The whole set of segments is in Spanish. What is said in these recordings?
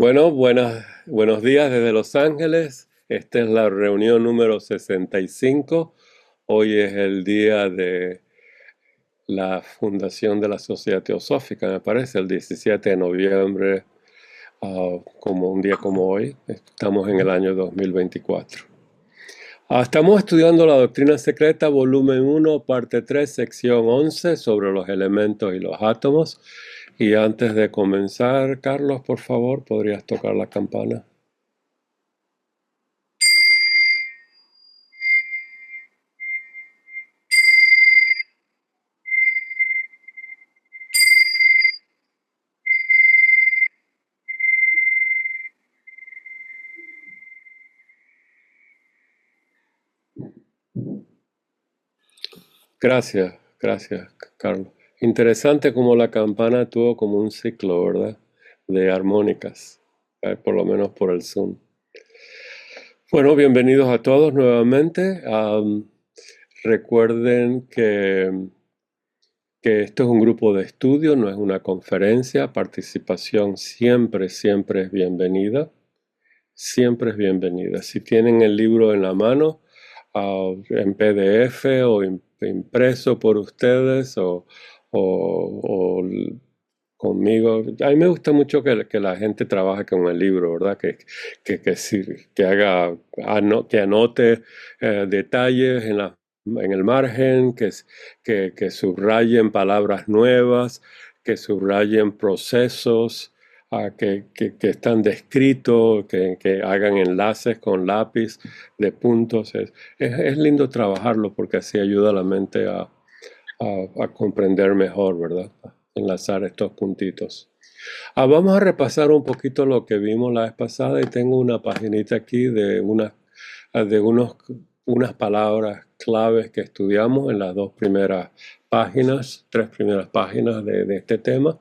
Bueno, buenos días desde Los Ángeles. Esta es la reunión número 65. Hoy es el día de la fundación de la Sociedad Teosófica, me parece, el 17 de noviembre, como un día como hoy. Estamos en el año 2024. Estamos estudiando la Doctrina Secreta, volumen 1, parte 3, sección 11, sobre los elementos y los átomos. Y antes de comenzar, Carlos, por favor, ¿podrías tocar la campana? Gracias, Carlos. Interesante como la campana tuvo como un ciclo, ¿verdad? De armónicas, por lo menos por el Zoom. Bueno, bienvenidos a todos nuevamente. Recuerden que esto es un grupo de estudio, no es una conferencia. Participación siempre es bienvenida. Siempre es bienvenida. Si tienen el libro en la mano, en PDF o impreso por ustedes o conmigo. A mí me gusta mucho que la gente trabaje con el libro, ¿verdad? Que haga, que anote detalles en el margen, que subrayen palabras nuevas, que subrayen procesos que están descritos, que hagan enlaces con lápiz de puntos. Es lindo trabajarlo porque así ayuda a la mente a comprender mejor, ¿verdad? Enlazar estos puntitos. Vamos a repasar un poquito lo que vimos la vez pasada y tengo una paginita aquí de unas palabras claves que estudiamos en las tres primeras páginas de este tema.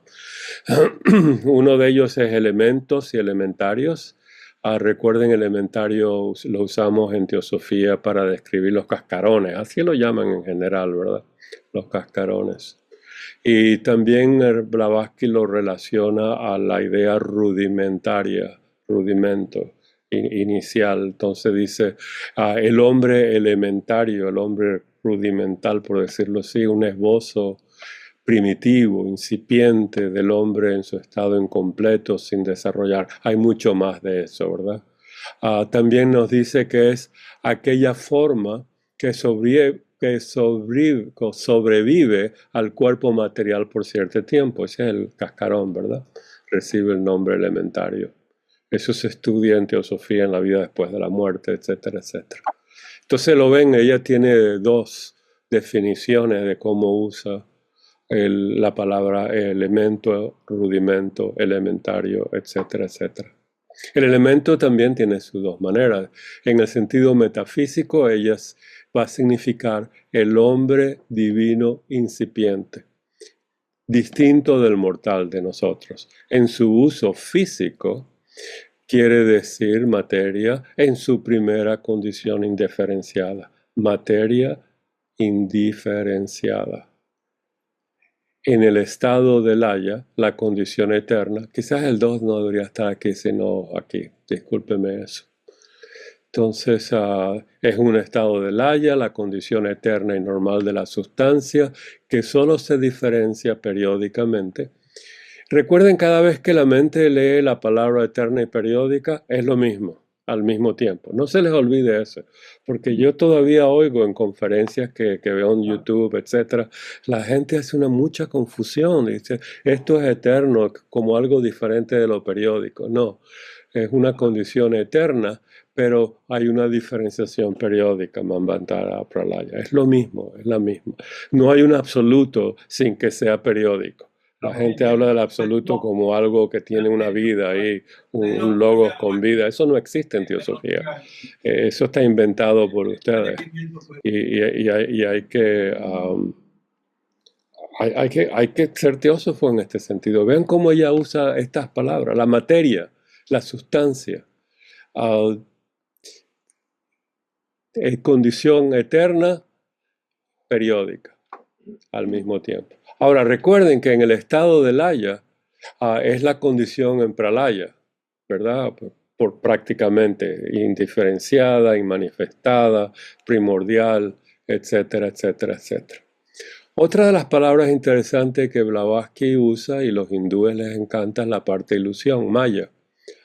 Uno de ellos es elementos y elementarios. Recuerden, elementario lo usamos en teosofía para describir los cascarones, así lo llaman en general, ¿verdad? Los cascarones. Y también Blavatsky lo relaciona a la idea rudimentaria, rudimento inicial. Entonces dice, el hombre elementario, el hombre rudimental, por decirlo así, un esbozo primitivo, incipiente del hombre en su estado incompleto, sin desarrollar. Hay mucho más de eso, ¿verdad? También nos dice que es aquella forma que sobrevive al cuerpo material por cierto tiempo. Ese es el cascarón, ¿verdad? Recibe el nombre elementario. Eso se estudia en teosofía, en la vida después de la muerte, etcétera, etcétera. Entonces lo ven, ella tiene dos definiciones de cómo usa la palabra elemento, rudimento, elementario, etcétera, etcétera. El elemento también tiene sus dos maneras. En el sentido metafísico, ellas va a significar el hombre divino incipiente, distinto del mortal de nosotros. En su uso físico, quiere decir materia en su primera condición indiferenciada, materia indiferenciada. En el estado del haya, la condición eterna, quizás el 2 no debería estar aquí, sino aquí, discúlpeme eso. Entonces, es un estado del haya, la condición eterna y normal de la sustancia, que solo se diferencia periódicamente. Recuerden, cada vez que la mente lee la palabra eterna y periódica, es lo mismo, al mismo tiempo. No se les olvide eso, porque yo todavía oigo en conferencias que veo en YouTube, etcétera, la gente hace mucha confusión, dice, esto es eterno como algo diferente de lo periódico. No, es una condición eterna, pero hay una diferenciación periódica, Manvantara, Pralaya. Es lo mismo, es la misma. No hay un absoluto sin que sea periódico. La gente habla del absoluto como algo que tiene una vida ahí, un logos con vida. Eso no existe en teosofía. Eso está inventado por ustedes. Y hay que ser teósofo en este sentido. Vean cómo ella usa estas palabras. La materia, la sustancia, uh, condición eterna, periódica, al mismo tiempo. Ahora, recuerden que en el estado del haya, es la condición en pralaya, ¿verdad? Por prácticamente indiferenciada, inmanifestada, primordial, etcétera, etcétera, etcétera. Otra de las palabras interesantes que Blavatsky usa y los hindúes les encanta es la parte ilusión, maya.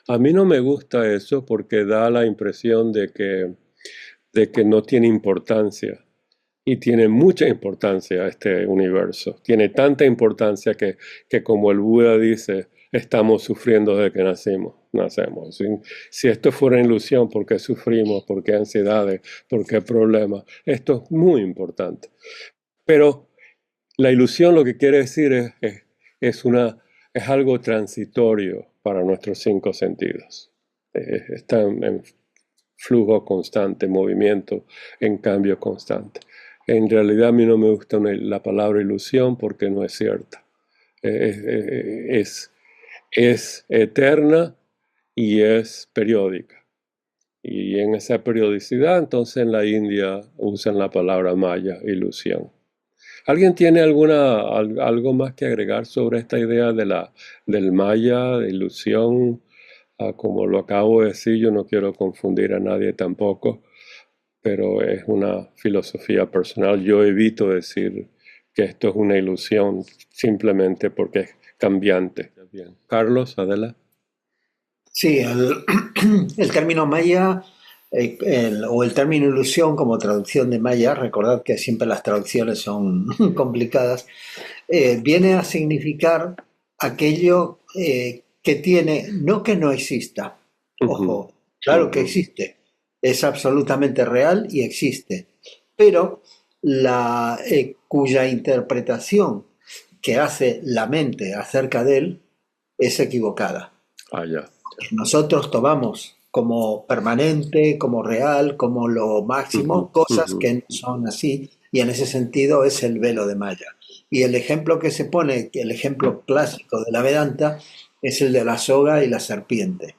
A mí no me gusta eso porque da la impresión de que no tiene importancia. Y tiene mucha importancia este universo. Tiene tanta importancia que como el Buda dice, estamos sufriendo desde que nacemos. Si esto fuera ilusión, ¿por qué sufrimos? ¿Por qué ansiedades? ¿Por qué problemas? Esto es muy importante. Pero la ilusión lo que quiere decir es algo transitorio para nuestros cinco sentidos. Está en flujo constante, movimiento, en cambio constante. En realidad a mí no me gusta la palabra ilusión porque no es cierta. Es eterna y es periódica. Y en esa periodicidad, entonces en la India usan la palabra maya, ilusión. ¿Alguien tiene algo más que agregar sobre esta idea del maya, de ilusión? Como lo acabo de decir, yo no quiero confundir a nadie tampoco, pero es una filosofía personal. Yo evito decir que esto es una ilusión simplemente porque es cambiante. Bien. Carlos, Adela. Sí, el término maya o el término ilusión como traducción de maya, recordad que siempre las traducciones son complicadas, viene a significar aquello que tiene, no que no exista, Ujú, ojo, claro que ujú, existe, es absolutamente real y existe, pero cuya interpretación que hace la mente acerca de él es equivocada. ya. Nosotros tomamos como permanente, como real, como lo Ujú, máximo, cosas ujú, que no son así, y en ese sentido es el velo de Maya. Y el ejemplo que se pone, el ejemplo clásico de la Vedanta, es el de la soga y la serpiente.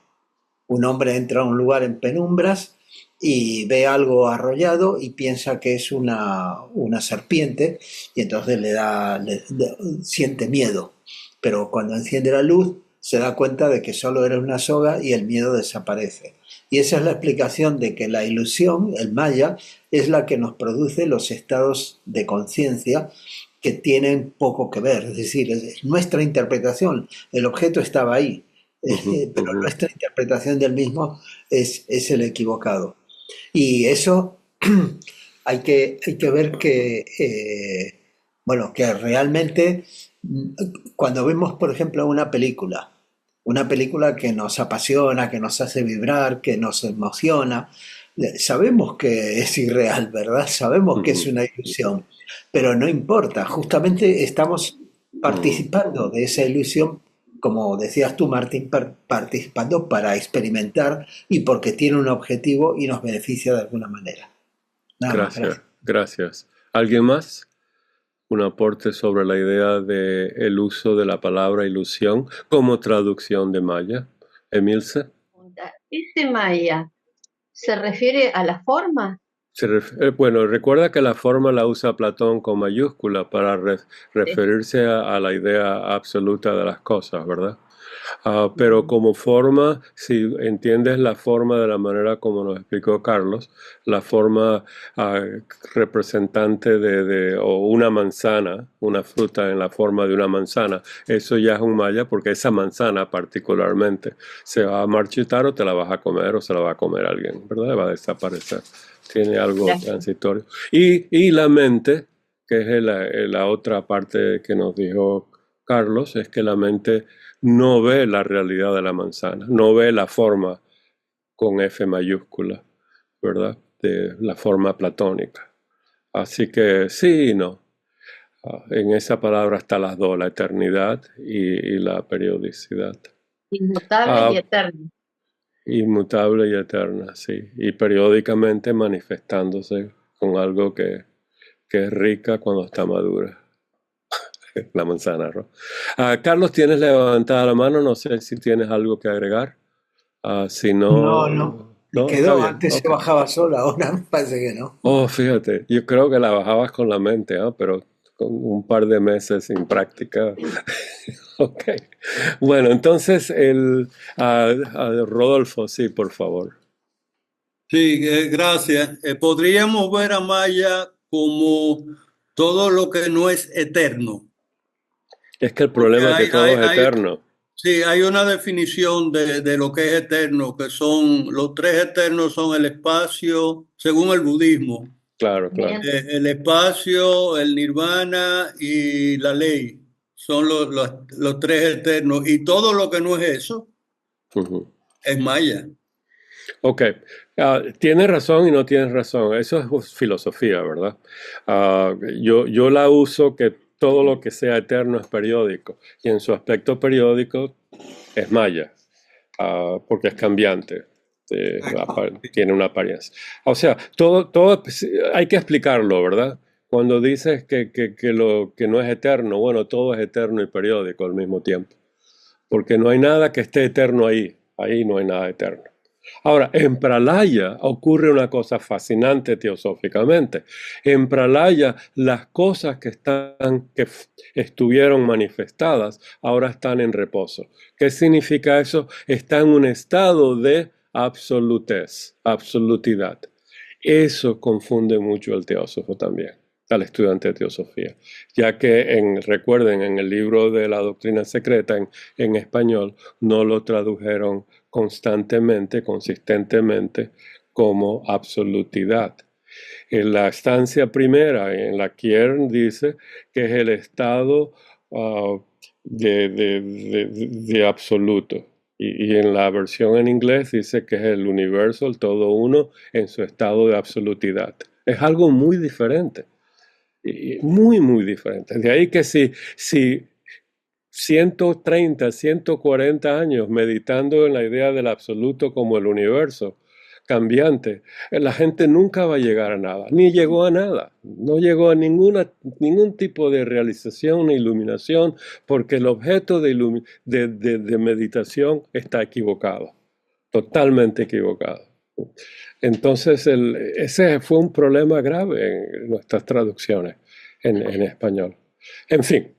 Un hombre entra a un lugar en penumbras y ve algo arrollado y piensa que es una serpiente y entonces siente miedo. Pero cuando enciende la luz se da cuenta de que solo era una soga y el miedo desaparece. Y esa es la explicación de que la ilusión, el maya, es la que nos produce los estados de conciencia que tienen poco que ver. Es decir, es nuestra interpretación. El objeto estaba ahí, ujú, pero ujú. nuestra interpretación del mismo es el equivocado. Y eso hay que ver que, bueno, que realmente cuando vemos, por ejemplo, una película que nos apasiona, que nos hace vibrar, que nos emociona, sabemos que es irreal, ¿verdad? Sabemos que es Ujú, una ilusión, pero no importa, justamente estamos ujú. participando de esa ilusión, como decías tú, Martín, participando para experimentar y porque tiene un objetivo y nos beneficia de alguna manera. Nada más, Gracias, gracias. gracias. ¿Alguien más? Un aporte sobre la idea de el uso de la palabra ilusión como traducción de maya. Emilce. Ese maya se refiere a la forma. Bueno, recuerda que la forma la usa Platón con mayúscula para referirse a la idea absoluta de las cosas, ¿verdad? Pero como forma, si entiendes la forma de la manera como nos explicó Carlos, la forma ah, representante o una manzana, una fruta en la forma de una manzana, eso ya es un maya porque esa manzana particularmente se va a marchitar o te la vas a comer o se la va a comer alguien, ¿verdad? Va a desaparecer. Tiene algo Gracias. transitorio. Y la mente, que es la otra parte que nos dijo Carlos, es que la mente no ve la realidad de la manzana, no ve la forma con F mayúscula, ¿verdad? De la forma platónica. Así que sí y no. En esa palabra está las dos, la eternidad y la periodicidad. Inmutable y Ah, eterno. inmutable y eterna, sí. Y periódicamente manifestándose con algo que es rica cuando está madura. La manzana, ¿no? Carlos, tienes levantada la mano, no sé si tienes algo que agregar. Si No, no. no, Me no, está quedó, bien, antes se ok. bajaba sola, ahora me parece que no. Oh, fíjate, yo creo que la bajabas con la mente, pero con un par de meses sin práctica. Ok. Bueno, entonces Rodolfo, sí, por favor. Sí, gracias. Podríamos ver a Maya como todo lo que no es eterno. Es que el Porque problema es que todo es eterno. sí, hay una definición de lo que es eterno, que son los tres eternos son el espacio, según el budismo, Claro, claro. Bien. el espacio, el nirvana y la ley. Son los tres eternos. Y todo lo que no es eso Ujú. es Maya. Ok, tienes razón y no tienes razón. Eso es filosofía, ¿verdad? Yo la uso que todo lo que sea eterno es periódico y en su aspecto periódico es maya, porque es cambiante, tiene una apariencia. O sea, todo hay que explicarlo, ¿verdad? Cuando dices que lo que no es eterno, bueno, todo es eterno y periódico al mismo tiempo, porque no hay nada que esté eterno ahí no hay nada eterno. Ahora, en Pralaya ocurre una cosa fascinante teosóficamente. En Pralaya, las cosas que estuvieron manifestadas, ahora están en reposo. ¿Qué significa eso? Está en un estado de absolutez, absolutidad. Eso confunde mucho al teósofo también, al estudiante de teosofía, ya que recuerden, en el libro de la doctrina secreta en español no lo tradujeron constantemente, consistentemente, como absolutidad. En la estancia primera, en la Kiern dice que es el estado de absoluto. Y en la versión en inglés dice que es el universo, el todo uno, en su estado de absolutidad. Es algo muy diferente. Y muy, muy diferente. De ahí que si 130, 140 años meditando en la idea del absoluto como el universo cambiante, la gente nunca va a llegar a nada, ni llegó a nada, no llegó a ningún tipo de realización ni iluminación, porque el objeto de meditación está equivocado, totalmente equivocado. Entonces, ese fue un problema grave en nuestras traducciones en español. En fin,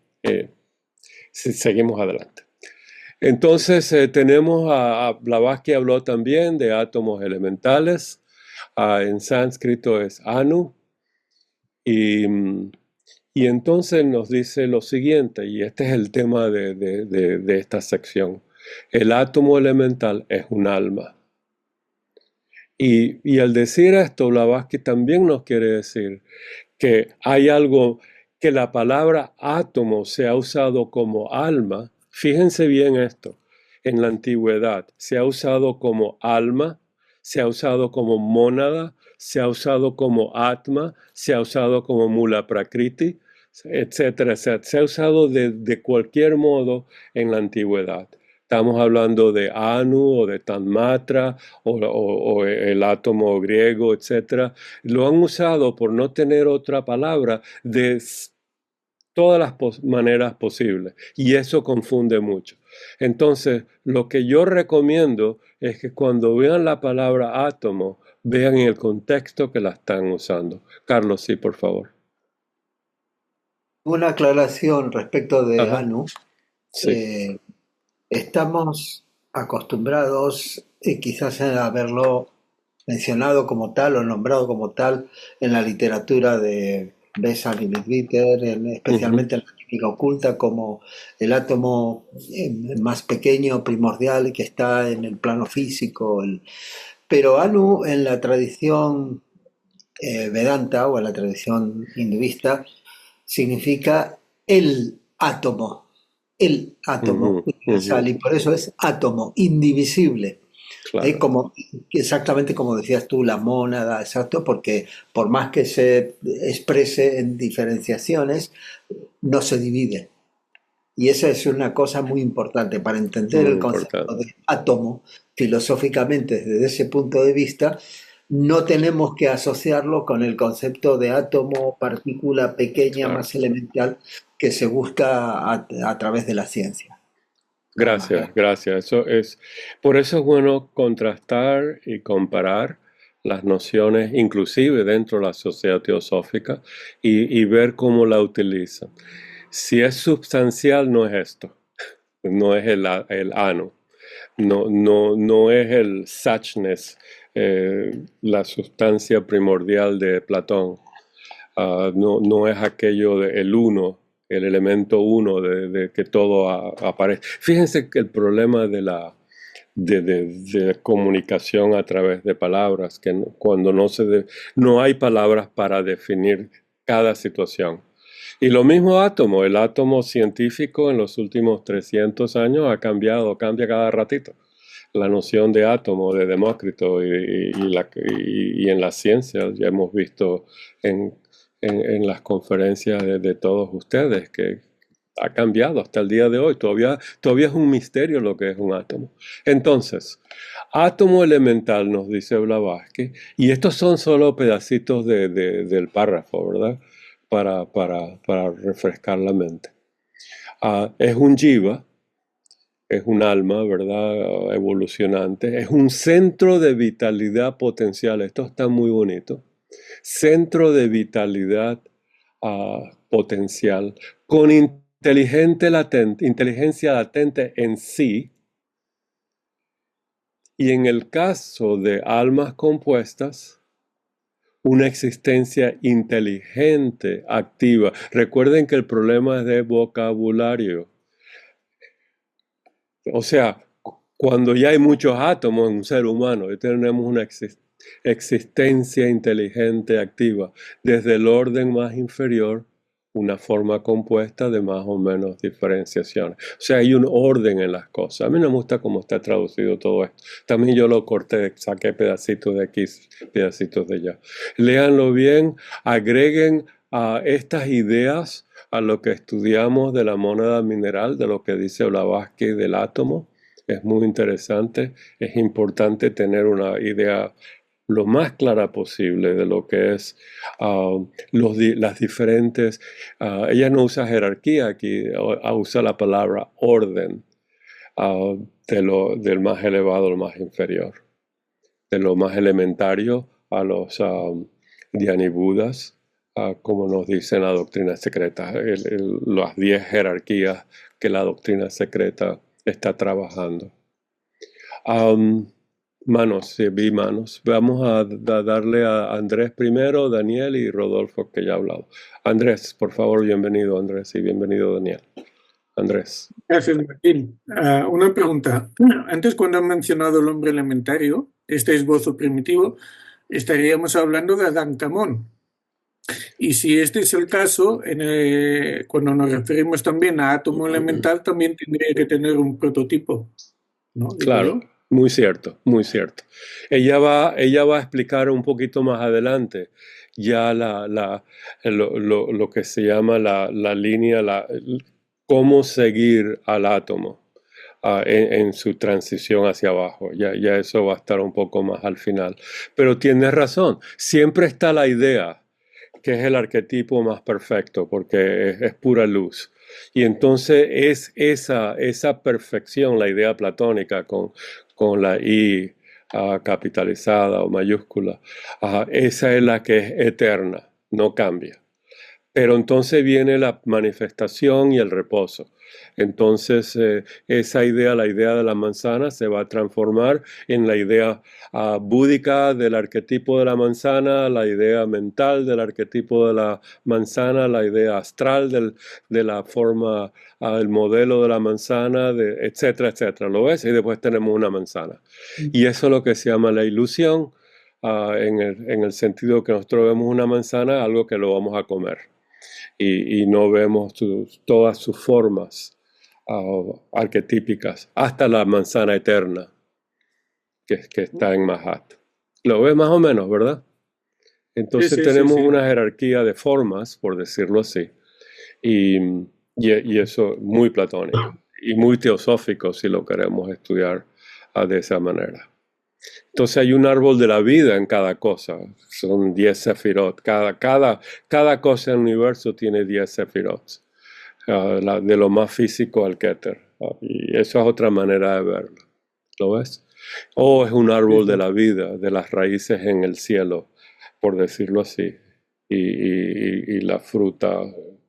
seguimos adelante. Entonces tenemos a Blavatsky habló también de átomos elementales. En sánscrito es Anu. Y, y entonces nos dice lo siguiente, y este es el tema de esta sección. El átomo elemental es un alma. Y al decir esto, Blavatsky también nos quiere decir que hay algo, que la palabra átomo se ha usado como alma. Fíjense bien esto, en la antigüedad se ha usado como alma, se ha usado como mónada, se ha usado como atma, se ha usado como mula prakriti, etcétera, etcétera. Se ha usado de cualquier modo en la antigüedad. Estamos hablando de Anu o de Tanmatra o el átomo griego, etcétera. Lo han usado por no tener otra palabra de todas las maneras posibles y eso confunde mucho. Entonces, lo que yo recomiendo es que cuando vean la palabra átomo, vean en el contexto que la están usando. Carlos, sí, por favor. Una aclaración respecto de Ajá, Anu. sí. Estamos acostumbrados quizás a haberlo mencionado como tal o nombrado como tal en la literatura de Bessel y Leadbeater, Ujú, especialmente en la química oculta, como el átomo más pequeño, primordial, que está en el plano físico. Pero Anu en la tradición Vedanta o en la tradición hinduista significa el átomo ujú, universal, ujú, y por eso es átomo, indivisible. claro, Como, exactamente como decías tú, la mónada, exacto, porque por más que se exprese en diferenciaciones, no se divide. Y esa es una cosa muy importante para entender muy el concepto importante. de átomo filosóficamente desde ese punto de vista. No tenemos que asociarlo con el concepto de átomo, partícula pequeña, Claro. más elemental, que se busca a través de la ciencia. Nada más. Gracias, gracias. Por eso es bueno contrastar y comparar, las nociones, inclusive dentro de la sociedad teosófica, y ver cómo la utilizan. Si es sustancial, no es esto, no es el ano, no es el sachness, la sustancia primordial de Platón. No es aquello del uno, el elemento uno de que todo aparece. Fíjense que el problema de comunicación a través de palabras, que cuando no hay palabras para definir cada situación. Y lo mismo átomo, el átomo científico en los últimos 300 años cambia cada ratito. La noción de átomo de Demócrito y en las ciencias, ya hemos visto en las conferencias de todos ustedes que ha cambiado hasta el día de hoy. Todavía es un misterio lo que es un átomo. Entonces, átomo elemental, nos dice Blavatsky, y estos son solo pedacitos del párrafo, ¿verdad? Para refrescar la mente. Es un jiva, es un alma, ¿verdad? Evolucionante, es un centro de vitalidad potencial. Esto está muy bonito. Centro de vitalidad potencial con inteligencia latente en sí. Y en el caso de almas compuestas, una existencia inteligente, activa. Recuerden que el problema es de vocabulario. O sea, cuando ya hay muchos átomos en un ser humano, ya tenemos una existencia inteligente, activa, desde el orden más inferior, una forma compuesta de más o menos diferenciaciones. O sea, hay un orden en las cosas. A mí no me gusta cómo está traducido todo esto. También yo lo corté, saqué pedacitos de aquí, pedacitos de allá. Léanlo bien, agreguen a estas ideas a lo que estudiamos de la mónada mineral, de lo que dice Blavatsky del átomo. Es muy interesante, es importante tener una idea lo más clara posible de lo que es las diferentes, ella no usa jerarquía aquí, usa la palabra orden, del más elevado al más inferior, de lo más elementario a los Dhyani-Buddhas, como nos dice la doctrina secreta, las 10 jerarquías que la doctrina secreta está trabajando. Vi manos. Vamos a darle a Andrés primero, Daniel y Rodolfo, que ya ha hablado. Andrés, por favor, bienvenido Andrés y bienvenido Daniel. Andrés. Gracias, Martín. Una pregunta. Antes, cuando han mencionado el hombre elementario, este esbozo primitivo, estaríamos hablando de Adán Camón. Y si este es el caso, cuando nos referimos también a átomo elemental, también tendría que tener un prototipo, ¿no? Claro, muy cierto, muy cierto. Ella va a explicar un poquito más adelante ya lo que se llama la línea, cómo seguir al átomo en su transición hacia abajo. Ya eso va a estar un poco más al final. Pero tienes razón, siempre está la idea, que es el arquetipo más perfecto, porque es pura luz. Y entonces es esa perfección, la idea platónica con la I capitalizada o mayúscula, esa es la que es eterna, no cambia. Pero entonces viene la manifestación y el reposo. Entonces esa idea, la idea de la manzana, se va a transformar en la idea búdica del arquetipo de la manzana, la idea mental del arquetipo de la manzana, la idea astral de la forma, el modelo de la manzana, etcétera, etcétera. ¿Lo ves? Y después tenemos una manzana. Y eso es lo que se llama la ilusión, en el sentido que nosotros vemos una manzana, algo que lo vamos a comer. Y no vemos todas sus formas arquetípicas, hasta la manzana eterna que está en Mahat. Lo ves más o menos, ¿verdad? Entonces Sí. tenemos una jerarquía de formas, por decirlo así, y eso muy platónico y muy teosófico si lo queremos estudiar de esa manera. Entonces hay un árbol de la vida en cada cosa. Son 10 sefirot. Cada cosa en el universo tiene 10 sefirot. De lo más físico al Keter. Y eso es otra manera de verlo. ¿Lo ves? O es un árbol de la vida, de las raíces en el cielo, por decirlo así. Y la fruta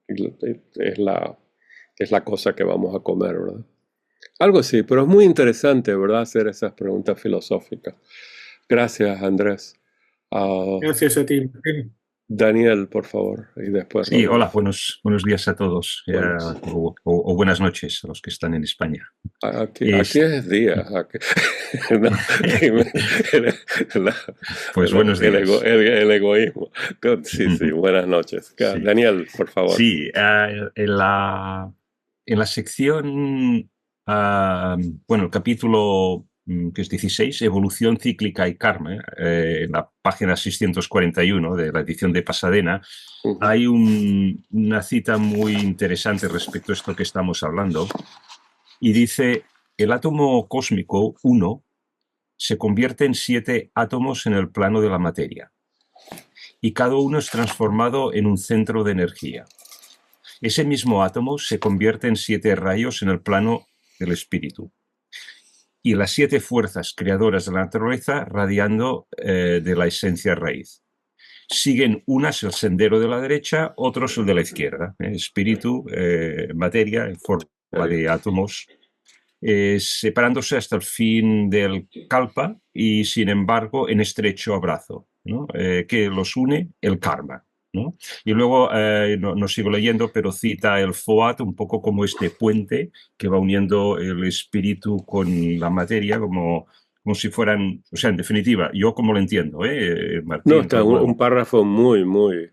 es la cosa que vamos a comer, ¿verdad? Algo así, pero es muy interesante, ¿verdad? Hacer esas preguntas filosóficas. Gracias, Andrés. Gracias a ti, Martín. Daniel, por favor, y después Sí, hola, Rodolfo. buenos días a todos, Buenos. o buenas noches a los que están en España. Aquí Es- es día. No, Pues buenos días. el egoísmo. Sí, sí, buenas noches. Sí. Daniel, por favor. Sí, en la sección, bueno, el capítulo que es 16, Evolución cíclica y karma, en la página 641 de la edición de Pasadena, Ujú. hay una cita muy interesante respecto a esto que estamos hablando, y dice: el átomo cósmico 1 se convierte en 7 átomos en el plano de la materia, y cada uno es transformado en un centro de energía. Ese mismo átomo se convierte en 7 rayos en el plano del espíritu, y las 7 fuerzas creadoras de la naturaleza radiando de la esencia raíz. Siguen unas el sendero de la derecha, otros el de la izquierda. Espíritu, materia, en forma de átomos, separándose hasta el fin del kalpa y, sin embargo, en estrecho abrazo, ¿no? Que los une el karma, ¿no? Y luego, no sigo leyendo, pero cita el Foat un poco como este puente que va uniendo el espíritu con la materia, como si fueran, o sea, en definitiva, yo como lo entiendo, Martín, No, está un párrafo muy muy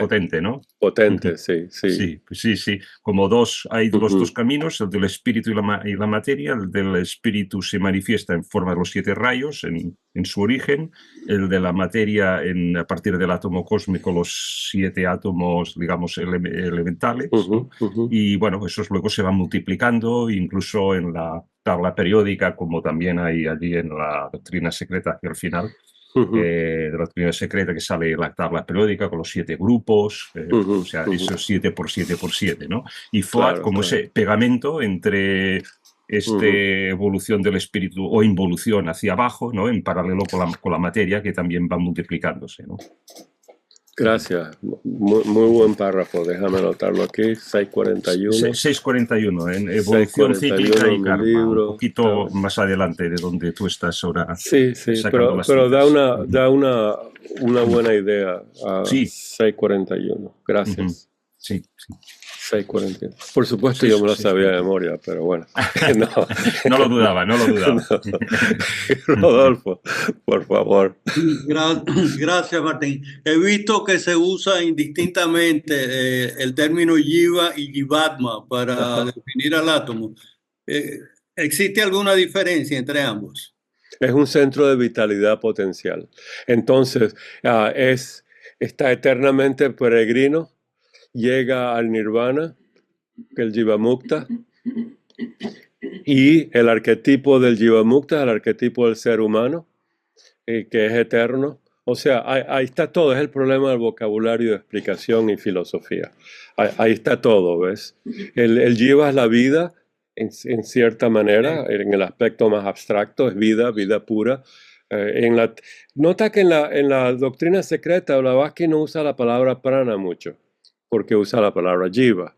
potente, ¿no? potente, sí, sí. Sí, pues sí. Como hay los dos caminos, el del espíritu y la materia. El del espíritu se manifiesta en forma de los 7 rayos en su origen. El de la materia a partir del átomo cósmico, los 7 átomos, digamos, elementales, ¿no? Y bueno, esos luego se van multiplicando, incluso en la tabla periódica, como también hay allí en la doctrina secreta hacia el final. De la doctrina secreta, que sale la tabla periódica con los 7 grupos, o sea, esos 7 por 7 por 7, ¿no? Y Foat Claro, como claro. ese pegamento entre evolución del espíritu o involución hacia abajo, ¿no? En paralelo con la materia, que también va multiplicándose, ¿no? Gracias. Muy buen párrafo. Déjame anotarlo aquí. 641. 641, en evolución 641 cíclica y mi karma, libro. un poquito más adelante de donde tú estás ahora. Sí, sacando las pero citas. da una buena idea a Sí. 641. Gracias. Sí. 641. Por supuesto, yo me lo sabía de memoria, pero bueno. No, No lo dudaba. No. Rodolfo, por favor. Gracias, Martín. He visto que se usa indistintamente el término jiva y jivatma para definir al átomo. ¿Existe alguna diferencia entre ambos? Es un centro de vitalidad potencial. Entonces, está eternamente peregrino, llega al nirvana, el Jivamukta, y el arquetipo del Jivamukta es el arquetipo del ser humano, que es eterno. O sea, ahí está todo. Es el problema del vocabulario de explicación y filosofía. Ahí está todo, ¿ves? El Jiva es la vida, en cierta manera, en el aspecto más abstracto, es vida pura. Nota que en la doctrina secreta, Blavatsky no usa la palabra prana mucho, porque usa la palabra Jiva.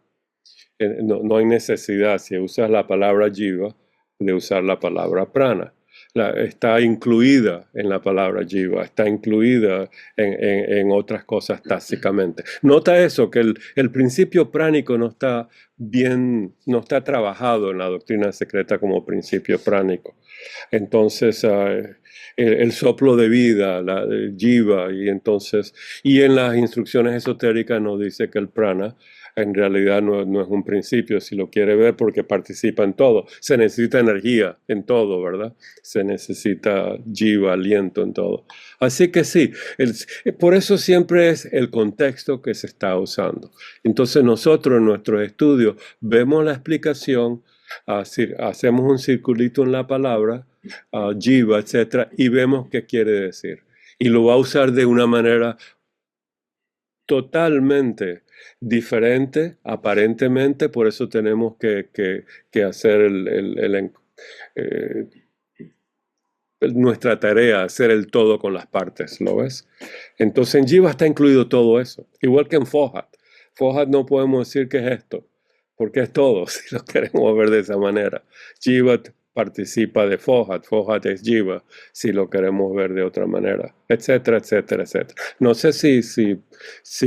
No hay necesidad, si usas la palabra Jiva, de usar la palabra prana. Está incluida en la palabra Jiva, está incluida en otras cosas tácticamente. Nota eso, que el principio pránico no está trabajado en la doctrina secreta como principio pránico. Entonces, el soplo de vida, el Jiva, y en las instrucciones esotéricas nos dice que el prana en realidad no es un principio, si lo quiere ver, porque participa en todo. Se necesita energía en todo, ¿verdad? Se necesita jiva, aliento en todo. Así que sí, por eso siempre es el contexto que se está usando. Entonces nosotros en nuestros estudios vemos la explicación, hacemos un circulito en la palabra, jiva, etc., y vemos qué quiere decir. Y lo va a usar de una manera totalmente diferente, aparentemente, por eso tenemos que hacer nuestra tarea, hacer el todo con las partes, ¿lo ves? Entonces en Jiva está incluido todo eso, igual que en Fohat. Fohat no podemos decir que es esto, porque es todo, si lo queremos ver de esa manera. Jiva participa de Fohat, Fohat es Jiva, si lo queremos ver de otra manera, etcétera, etcétera, etcétera. No sé si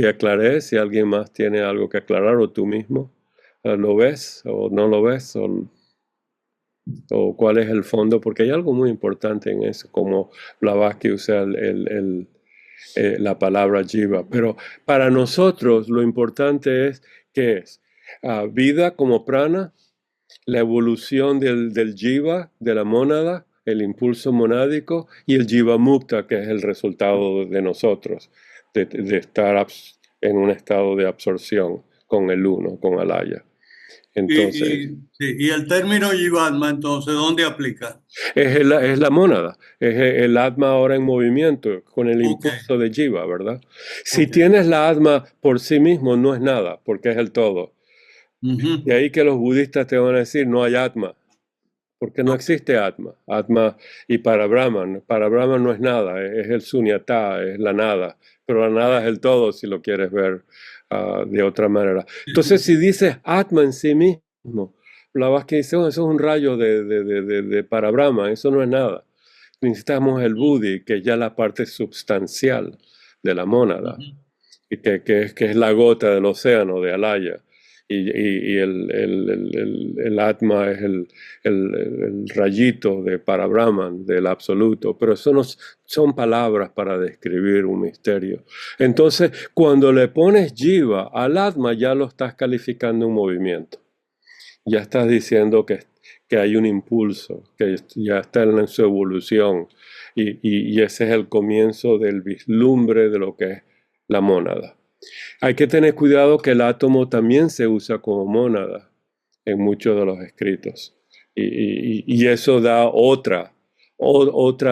aclaré, si alguien más tiene algo que aclarar, o tú mismo lo ves o no lo ves, o cuál es el fondo, porque hay algo muy importante en eso, como Blavatsky usa la palabra Jiva. Pero para nosotros lo importante es, ¿qué es? Vida como prana, la evolución del Jiva, de la mónada, el impulso monádico, y el Jiva Mukta, que es el resultado de nosotros, de estar en un estado de absorción con el uno, con Alaya. Entonces, y el término Jivatma, entonces, ¿dónde aplica? es la mónada, es el Atma ahora en movimiento, con el impulso de Jiva, ¿verdad? Si tienes la Atma por sí mismo, no es nada, porque es el todo. De ahí que los budistas te van a decir, no hay Atma, porque no existe Atma. Atma y para Brahman no es nada, es el sunyata, es la nada, pero la nada es el todo si lo quieres ver de otra manera. Entonces, si dices Atma en sí mismo, Blavatsky dice, eso es un rayo de para Brahman, eso no es nada. Necesitamos el Buddhi, que es ya la parte substancial de la mónada, y que es la gota del océano de Alaya. Y el Atma es el rayito de Parabrahman, del absoluto, pero eso no son palabras para describir un misterio. Entonces, cuando le pones Jiva al Atma, ya lo estás calificando un movimiento. Ya estás diciendo que hay un impulso, que ya está en su evolución, y ese es el comienzo del vislumbre de lo que es la mónada. Hay que tener cuidado que el átomo también se usa como mónada en muchos de los escritos. Y eso da otra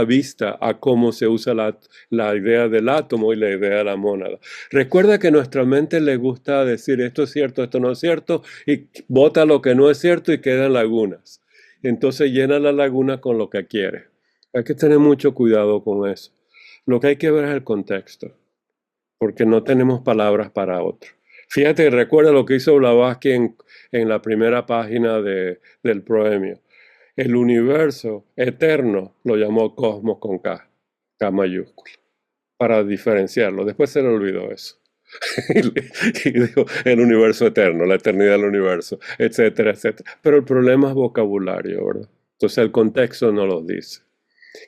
vista a cómo se usa la idea del átomo y la idea de la mónada. Recuerda que a nuestra mente le gusta decir esto es cierto, esto no es cierto, y bota lo que no es cierto y quedan lagunas. Entonces llena la laguna con lo que quiere. Hay que tener mucho cuidado con eso. Lo que hay que ver es el contexto, porque no tenemos palabras para otro. Fíjate, recuerda lo que hizo Blavatsky en la primera página del proemio. El universo eterno lo llamó cosmos con K mayúscula, para diferenciarlo. Después se le olvidó eso. Y dijo el universo eterno, la eternidad del universo, etcétera, etcétera. Pero el problema es vocabulario, ¿verdad? Entonces el contexto no lo dice.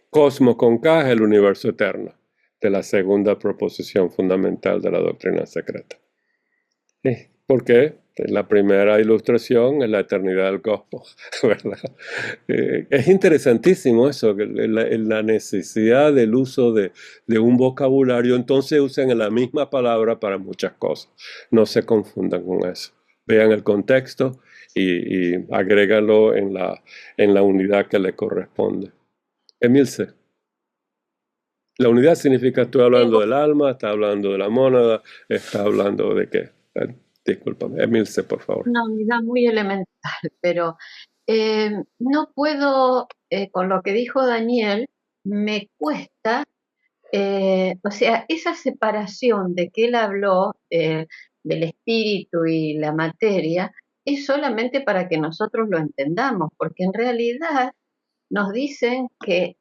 Cosmos con K es el universo eterno, de la segunda proposición fundamental de la doctrina secreta. ¿Por qué? La primera ilustración es la eternidad del cosmos, ¿verdad? Es interesantísimo eso, la necesidad del uso de un vocabulario. Entonces usan la misma palabra para muchas cosas. No se confundan con eso. Vean el contexto y agréganlo en la unidad que le corresponde. Emilce. La unidad significa, estoy hablando del alma, está hablando de la mónada, está hablando de qué. Discúlpame, Emilce, por favor. Una unidad muy elemental, pero no puedo, con lo que dijo Daniel, me cuesta, o sea, esa separación de que él habló del espíritu y la materia, es solamente para que nosotros lo entendamos, porque en realidad nos dicen que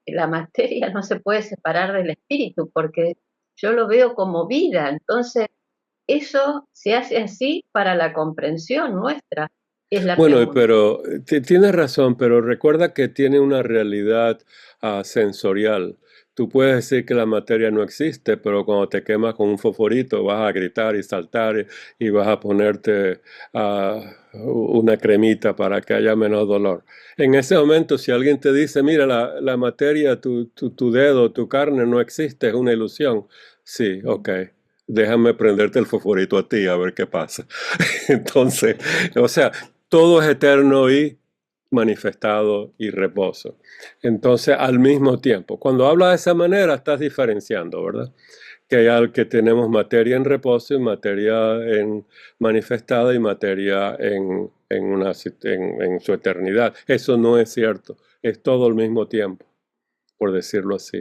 la materia no se puede separar del espíritu, porque yo lo veo como vida. Entonces, eso se hace así para la comprensión nuestra. Es la Bueno, pregunta. pero tienes razón, pero recuerda que tiene una realidad sensorial. Tú puedes decir que la materia no existe, pero cuando te quemas con un fosforito vas a gritar y saltar y vas a ponerte una cremita para que haya menos dolor. En ese momento, si alguien te dice, mira, la materia, tu dedo, tu carne no existe, es una ilusión. Sí, ok. Déjame prenderte el fosforito a ti a ver qué pasa. Entonces, o sea, todo es eterno y manifestado y reposo. Entonces, al mismo tiempo, cuando habla de esa manera, estás diferenciando, ¿verdad? Que tenemos materia en reposo y materia en manifestada y materia en su eternidad. Eso no es cierto. es todo al mismo tiempo, por decirlo así.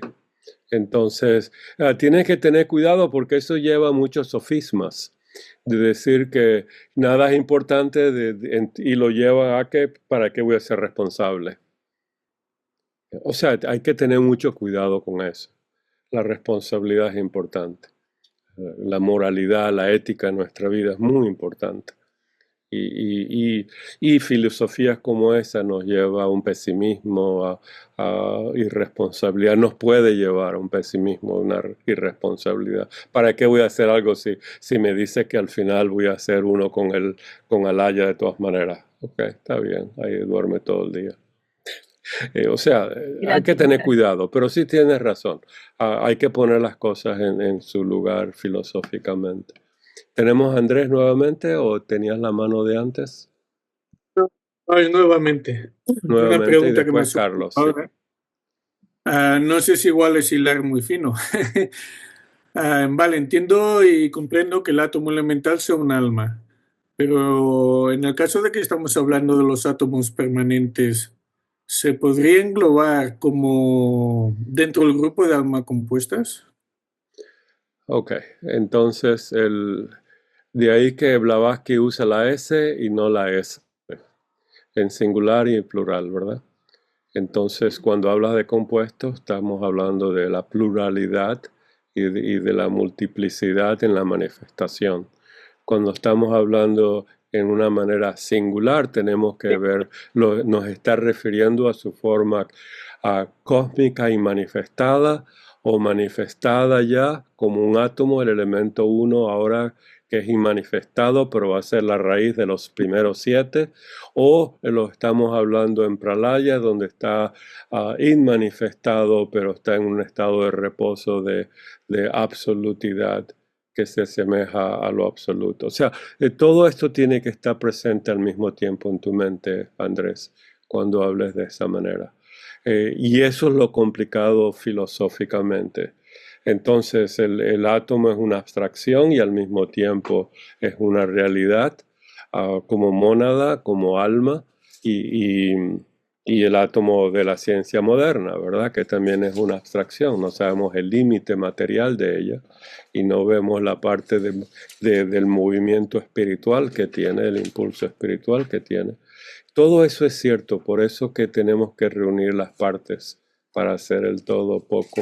Entonces, tienes que tener cuidado porque eso lleva a muchos sofismas, de decir que nada es importante y lo lleva a que, ¿para qué voy a ser responsable? O sea, hay que tener mucho cuidado con eso. La responsabilidad es importante. La moralidad, la ética en nuestra vida es muy importante. Y filosofías como esa nos lleva a un pesimismo, a irresponsabilidad, nos puede llevar a un pesimismo, a una irresponsabilidad. ¿Para qué voy a hacer algo si me dice que al final voy a hacer uno con Alaya de todas maneras? Ok, está bien, ahí duerme todo el día. O sea, hay que tener cuidado, pero sí tienes razón. Hay que poner las cosas en su lugar filosóficamente. ¿Tenemos a Andrés nuevamente o tenías la mano de antes? No, nuevamente. Nuevamente, una pregunta y que me después Carlos. Sí. Ahora. No sé si igual es hilar muy fino. Vale, entiendo y comprendo que el átomo elemental sea un alma, pero en el caso de que estamos hablando de los átomos permanentes, ¿se podría englobar como dentro del grupo de almas compuestas? Ok, entonces de ahí que Blavatsky usa la S y no la S, en singular y en plural, ¿verdad? Entonces, cuando hablas de compuestos, estamos hablando de la pluralidad y de la multiplicidad en la manifestación. Cuando estamos hablando en una manera singular, tenemos que ver, nos está refiriendo a su forma cósmica y manifestada, o manifestada ya como un átomo, el elemento 1 ahora que es inmanifestado, pero va a ser la raíz de los primeros 7, o lo estamos hablando en Pralaya, donde está inmanifestado, pero está en un estado de reposo, de absolutidad, que se asemeja a lo absoluto. O sea, todo esto tiene que estar presente al mismo tiempo en tu mente, Andrés, cuando hables de esa manera. Y eso es lo complicado filosóficamente. Entonces, el átomo es una abstracción y al mismo tiempo es una realidad, como mónada, como alma, y el átomo de la ciencia moderna, ¿verdad? Que también es una abstracción, no sabemos el límite material de ella y no vemos la parte del movimiento espiritual que tiene, el impulso espiritual que tiene. Todo eso es cierto, por eso que tenemos que reunir las partes para hacer el todo poco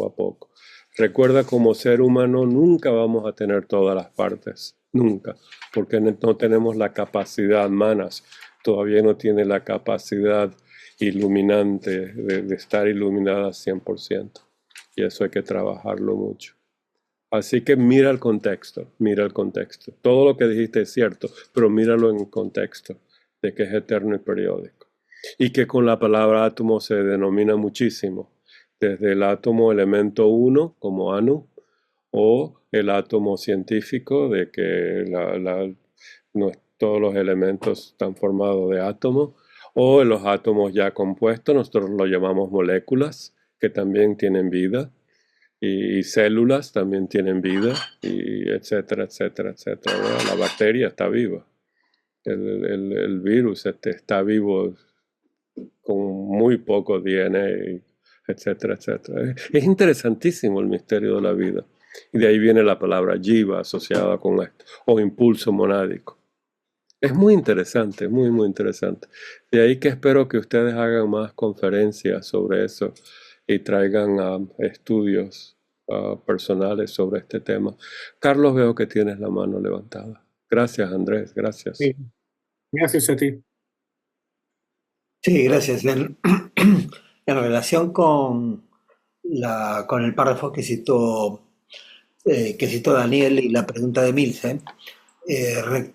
a poco. Recuerda, como ser humano nunca vamos a tener todas las partes, nunca, porque no tenemos la capacidad, manas, todavía no tiene la capacidad iluminante de estar iluminada 100%. Y eso hay que trabajarlo mucho. Así que mira el contexto. Todo lo que dijiste es cierto, pero míralo en contexto, de que es eterno y periódico. Y que con la palabra átomo se denomina muchísimo, desde el átomo elemento 1 como Anu, o el átomo científico de que todos los elementos están formados de átomos, o los átomos ya compuestos, nosotros lo llamamos moléculas, que también tienen vida, y células también tienen vida, y etcétera, etcétera, etcétera. La bacteria está viva. El virus está vivo con muy poco DNA, etcétera, etcétera. Es interesantísimo el misterio de la vida. Y de ahí viene la palabra jiva asociada con esto, o impulso monádico. Es muy interesante, muy, muy interesante. De ahí que espero que ustedes hagan más conferencias sobre eso y traigan estudios personales sobre este tema. Carlos, veo que tienes la mano levantada. Gracias, Andrés, gracias. Sí. Gracias a ti. Sí, gracias. En relación con el párrafo que citó Daniel y la pregunta de Milce,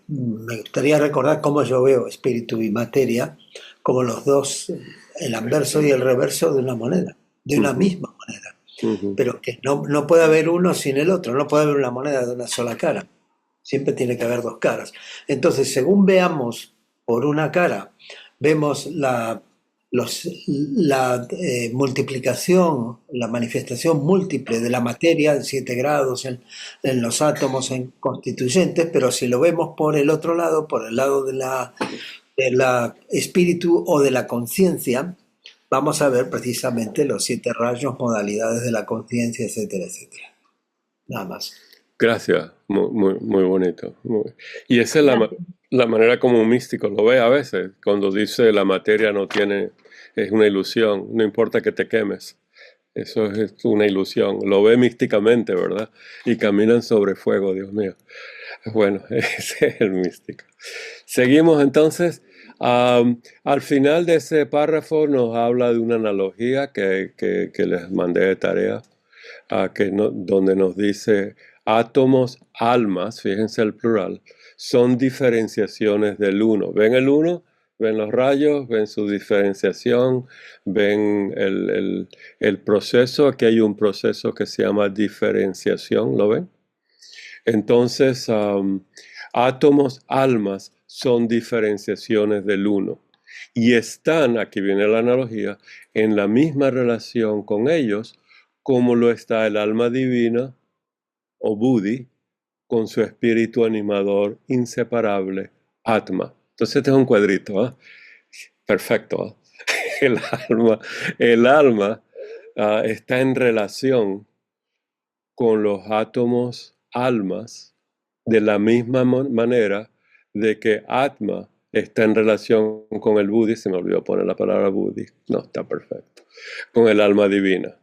me gustaría recordar cómo yo veo espíritu y materia como los dos, el anverso y el reverso de una moneda, de una misma moneda. Pero que no puede haber uno sin el otro, no puede haber una moneda de una sola cara. Siempre tiene que haber dos caras. Entonces, según veamos por una cara, vemos la multiplicación, la manifestación múltiple de la materia en 7 grados en los átomos en constituyentes, pero si lo vemos por el otro lado, por el lado de la espíritu o de la conciencia, vamos a ver precisamente los 7 rayos, modalidades de la conciencia, etcétera, etcétera. Nada más. Gracias, muy bonito. Y esa es Gracias. la manera como un místico lo ve a veces, cuando dice la materia no tiene, es una ilusión, no importa que te quemes. Eso es una ilusión. Lo ve místicamente, ¿verdad? Y caminan sobre fuego, Dios mío. Bueno, ese es el místico. Seguimos entonces. Al final de ese párrafo nos habla de una analogía que les mandé de tarea, donde nos dice átomos, almas, fíjense el plural, son diferenciaciones del uno. ¿Ven el uno? ¿Ven los rayos? ¿Ven su diferenciación? ¿Ven el proceso? Aquí hay un proceso que se llama diferenciación, ¿lo ven? Entonces, átomos, almas son diferenciaciones del uno. Y están, aquí viene la analogía, en la misma relación con ellos como lo está el alma divina o Buddhi con su espíritu animador inseparable, Atma. Entonces este es un cuadrito, ¿eh? Perfecto. ¿Eh? El alma está en relación con los átomos, almas, de la misma manera de que Atma está en relación con el Buddhi, se me olvidó poner la palabra Buddhi, no, está perfecto, con el alma divina.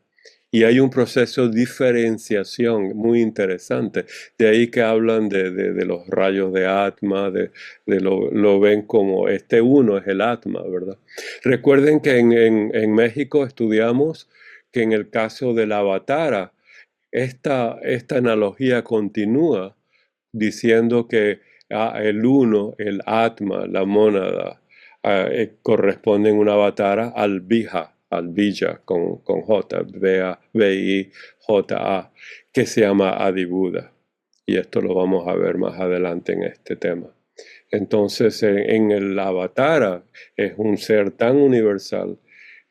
Y hay un proceso de diferenciación muy interesante. De ahí que hablan de los rayos de Atma, lo ven como este uno es el Atma, ¿verdad? Recuerden que en México estudiamos que en el caso del Avatara, esta analogía continúa diciendo que el uno, el Atma, la mónada, corresponden un Avatara al Bija, al Bija con J, V-I-J-A, que se llama Adibuddha. Y esto lo vamos a ver más adelante en este tema. Entonces, en el Avatara es un ser tan universal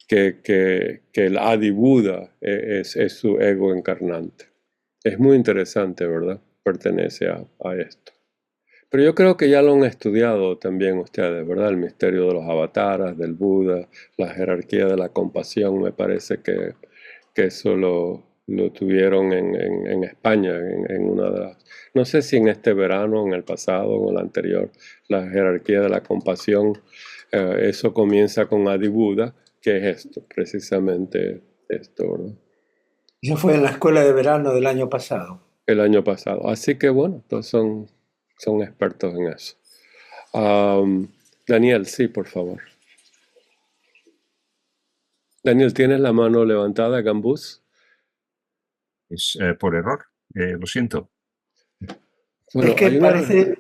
que el Adibuddha es su ego encarnante. Es muy interesante, ¿verdad? Pertenece a esto. Pero yo creo que ya lo han estudiado también ustedes, ¿verdad? El misterio de los avataras, del Buda, la jerarquía de la compasión. Me parece que eso lo tuvieron en España, en una de las... No sé si en este verano, en el pasado o en el anterior, la jerarquía de la compasión. Eso comienza con Adibuddha, que es esto, precisamente esto, ¿verdad? Eso fue en la escuela de verano del año pasado. El año pasado. Así que bueno, todos son expertos en eso. Daniel, sí, por favor. Daniel, ¿tienes la mano levantada, Gambús? Es por error, lo siento. Bueno, es que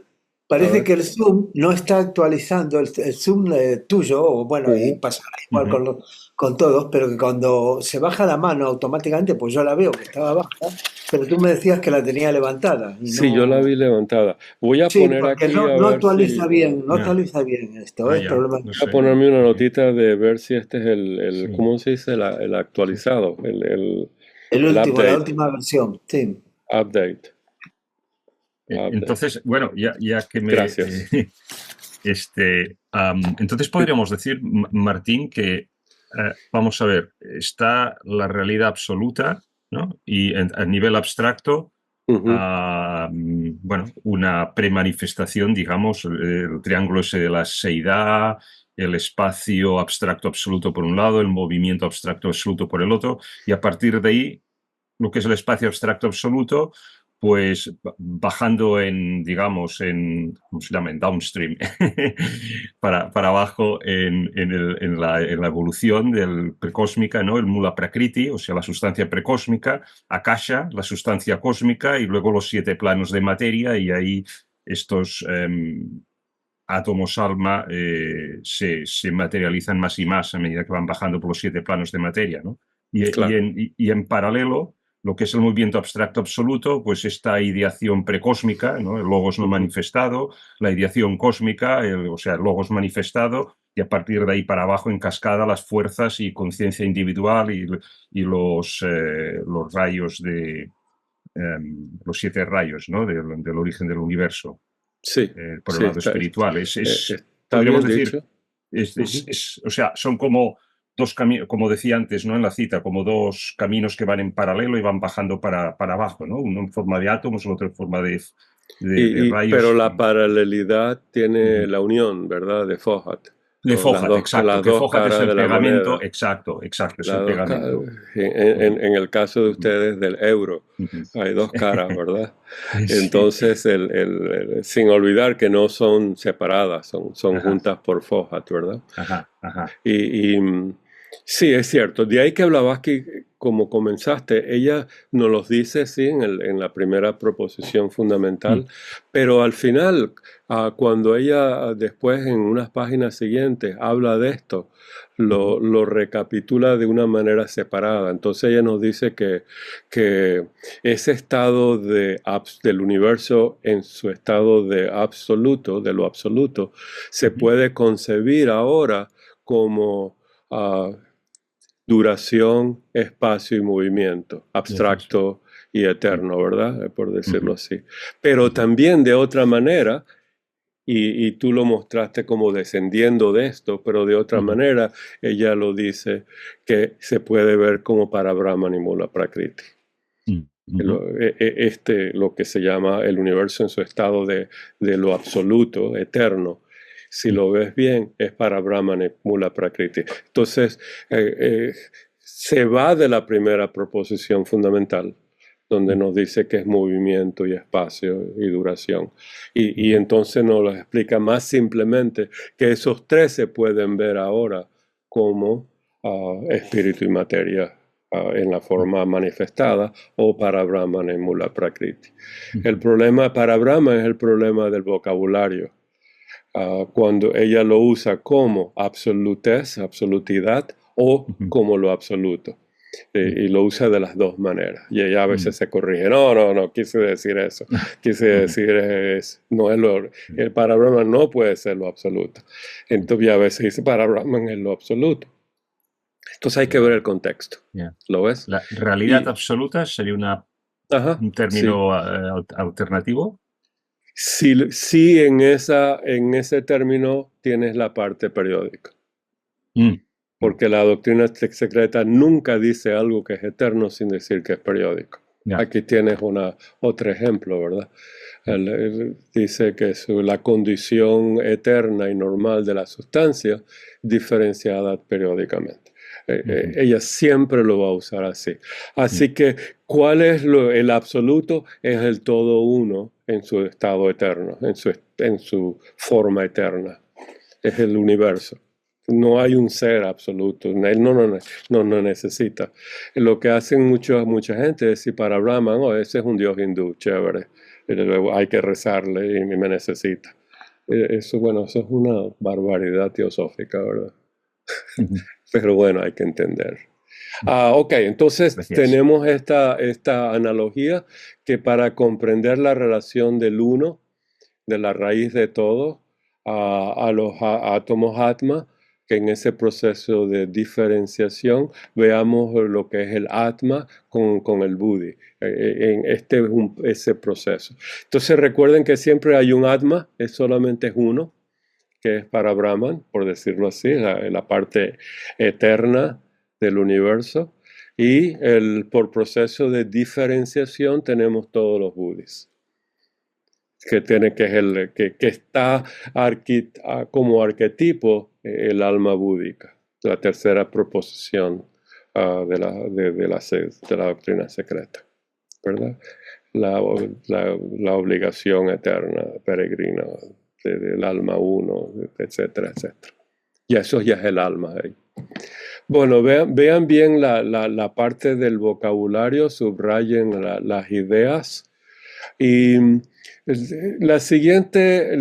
parece que el Zoom no está actualizando, el Zoom tuyo, o bueno, y pasará igual con todos, pero que cuando se baja la mano automáticamente, pues yo la veo que estaba baja, pero tú me decías que la tenía levantada. Y sí, no... yo la vi levantada. Voy a poner aquí no actualiza bien, no actualiza bien esto, es problema. Voy a ponerme una notita de ver si este es el ¿cómo se dice? El actualizado, el último, update. la última versión, sí. Update. Entonces, bueno, ya que me... Gracias. Entonces podríamos decir, Martín, que vamos a ver, está la realidad absoluta, ¿no? Y a nivel abstracto, bueno, una premanifestación, digamos, el triángulo ese de la seidad, el espacio abstracto absoluto por un lado, el movimiento abstracto absoluto por el otro, y a partir de ahí, lo que es el espacio abstracto absoluto, pues bajando digamos, ¿cómo se llama? En downstream, para abajo en la evolución del precósmica, ¿no? El mula prakriti, o sea, la sustancia precósmica, akasha, la sustancia cósmica, y luego los 7 planos de materia, y ahí estos átomos alma se materializan más y más a medida que van bajando por los 7 planos de materia, ¿no? Y en paralelo, lo que es el movimiento abstracto absoluto, pues esta ideación precósmica, ¿no? El logos no manifestado, la ideación cósmica, o sea, el logos manifestado, y a partir de ahí para abajo en cascada las fuerzas y conciencia individual y los rayos los 7 rayos, ¿no? Del origen del universo. Sí. Por el lado espiritual. Está podríamos bien decir, dicho. o sea, son como dos caminos, como decía antes, ¿no? En la cita, como dos caminos que van en paralelo y van bajando para abajo, ¿no? Uno en forma de átomos, el otro en forma de Pero rayos. la paralelidad tiene la unión, ¿verdad? De Fohat. De Fohat, exacto, Las que dos Fohat es caras el de la pegamento, moneda. exacto, es Las el dos pegamento. en el caso de ustedes del euro, hay dos caras, ¿verdad? Entonces, sin olvidar que no son separadas, son juntas por Fohat, ¿verdad? Ajá, ajá. Sí, es cierto. De ahí que Blavatsky, como comenzaste, ella nos los dice, sí, en la primera proposición fundamental, pero al final, cuando ella después en unas páginas siguientes habla de esto, lo recapitula de una manera separada. Entonces ella nos dice que ese estado del universo en su estado de absoluto, de lo absoluto, se puede concebir ahora como duración, espacio y movimiento, abstracto y eterno, ¿verdad? Por decirlo así. Pero también de otra manera, y tú lo mostraste como descendiendo de esto, pero de otra manera, ella lo dice que se puede ver como para Brahman y Mula Prakriti. Lo que se llama el universo en su estado de lo absoluto, eterno. Si lo ves bien, es para Brahman y Mula Prakriti. Entonces, se va de la primera proposición fundamental, donde nos dice que es movimiento y espacio y duración. Y entonces nos lo explica más simplemente que esos tres se pueden ver ahora como espíritu y materia en la forma manifestada, o para Brahman en Mula Prakriti. El problema para Brahman es el problema del vocabulario. Cuando ella lo usa como absolutez, absolutidad, o como lo absoluto. Y lo usa de las dos maneras. Y ella a veces se corrige. No, quise decir eso. Quise decir, no es para Brahman no puede ser lo absoluto. Entonces, a veces dice, para Brahman es lo absoluto. Entonces hay que ver el contexto. ¿Lo ves? La realidad absoluta sería un término alternativo. Sí, en ese término tienes la parte periódica. Porque la doctrina secreta nunca dice algo que es eterno sin decir que es periódico. Aquí tienes otro ejemplo, ¿verdad? Él dice que es la condición eterna y normal de la sustancia diferenciada periódicamente. Ella siempre lo va a usar así. Así que, ¿cuál es el absoluto? Es el todo uno en su estado eterno, en su forma eterna. Es el universo. No hay un ser absoluto. Él no necesita. Lo que hacen mucha gente es decir para Brahman, ese es un dios hindú, chévere. Hay que rezarle y me necesita. Eso es una barbaridad teosófica, ¿verdad? Pero bueno, hay que entender. Ok, entonces tenemos esta analogía que para comprender la relación del uno, de la raíz de todo, a los átomos Atma, que en ese proceso de diferenciación veamos lo que es el Atma con el Buddhi, en ese proceso. Entonces recuerden que siempre hay un Atma, solamente es uno, que es para Brahman, por decirlo así, la parte eterna del universo, y por proceso de diferenciación tenemos todos los Buddhis, que está como arquetipo el alma búdica, la tercera proposición de la doctrina secreta, ¿verdad? La obligación eterna, peregrina, del alma uno, etcétera, etcétera. Y eso ya es el alma ahí. Bueno, vean bien la parte del vocabulario, subrayen las ideas. Y la siguiente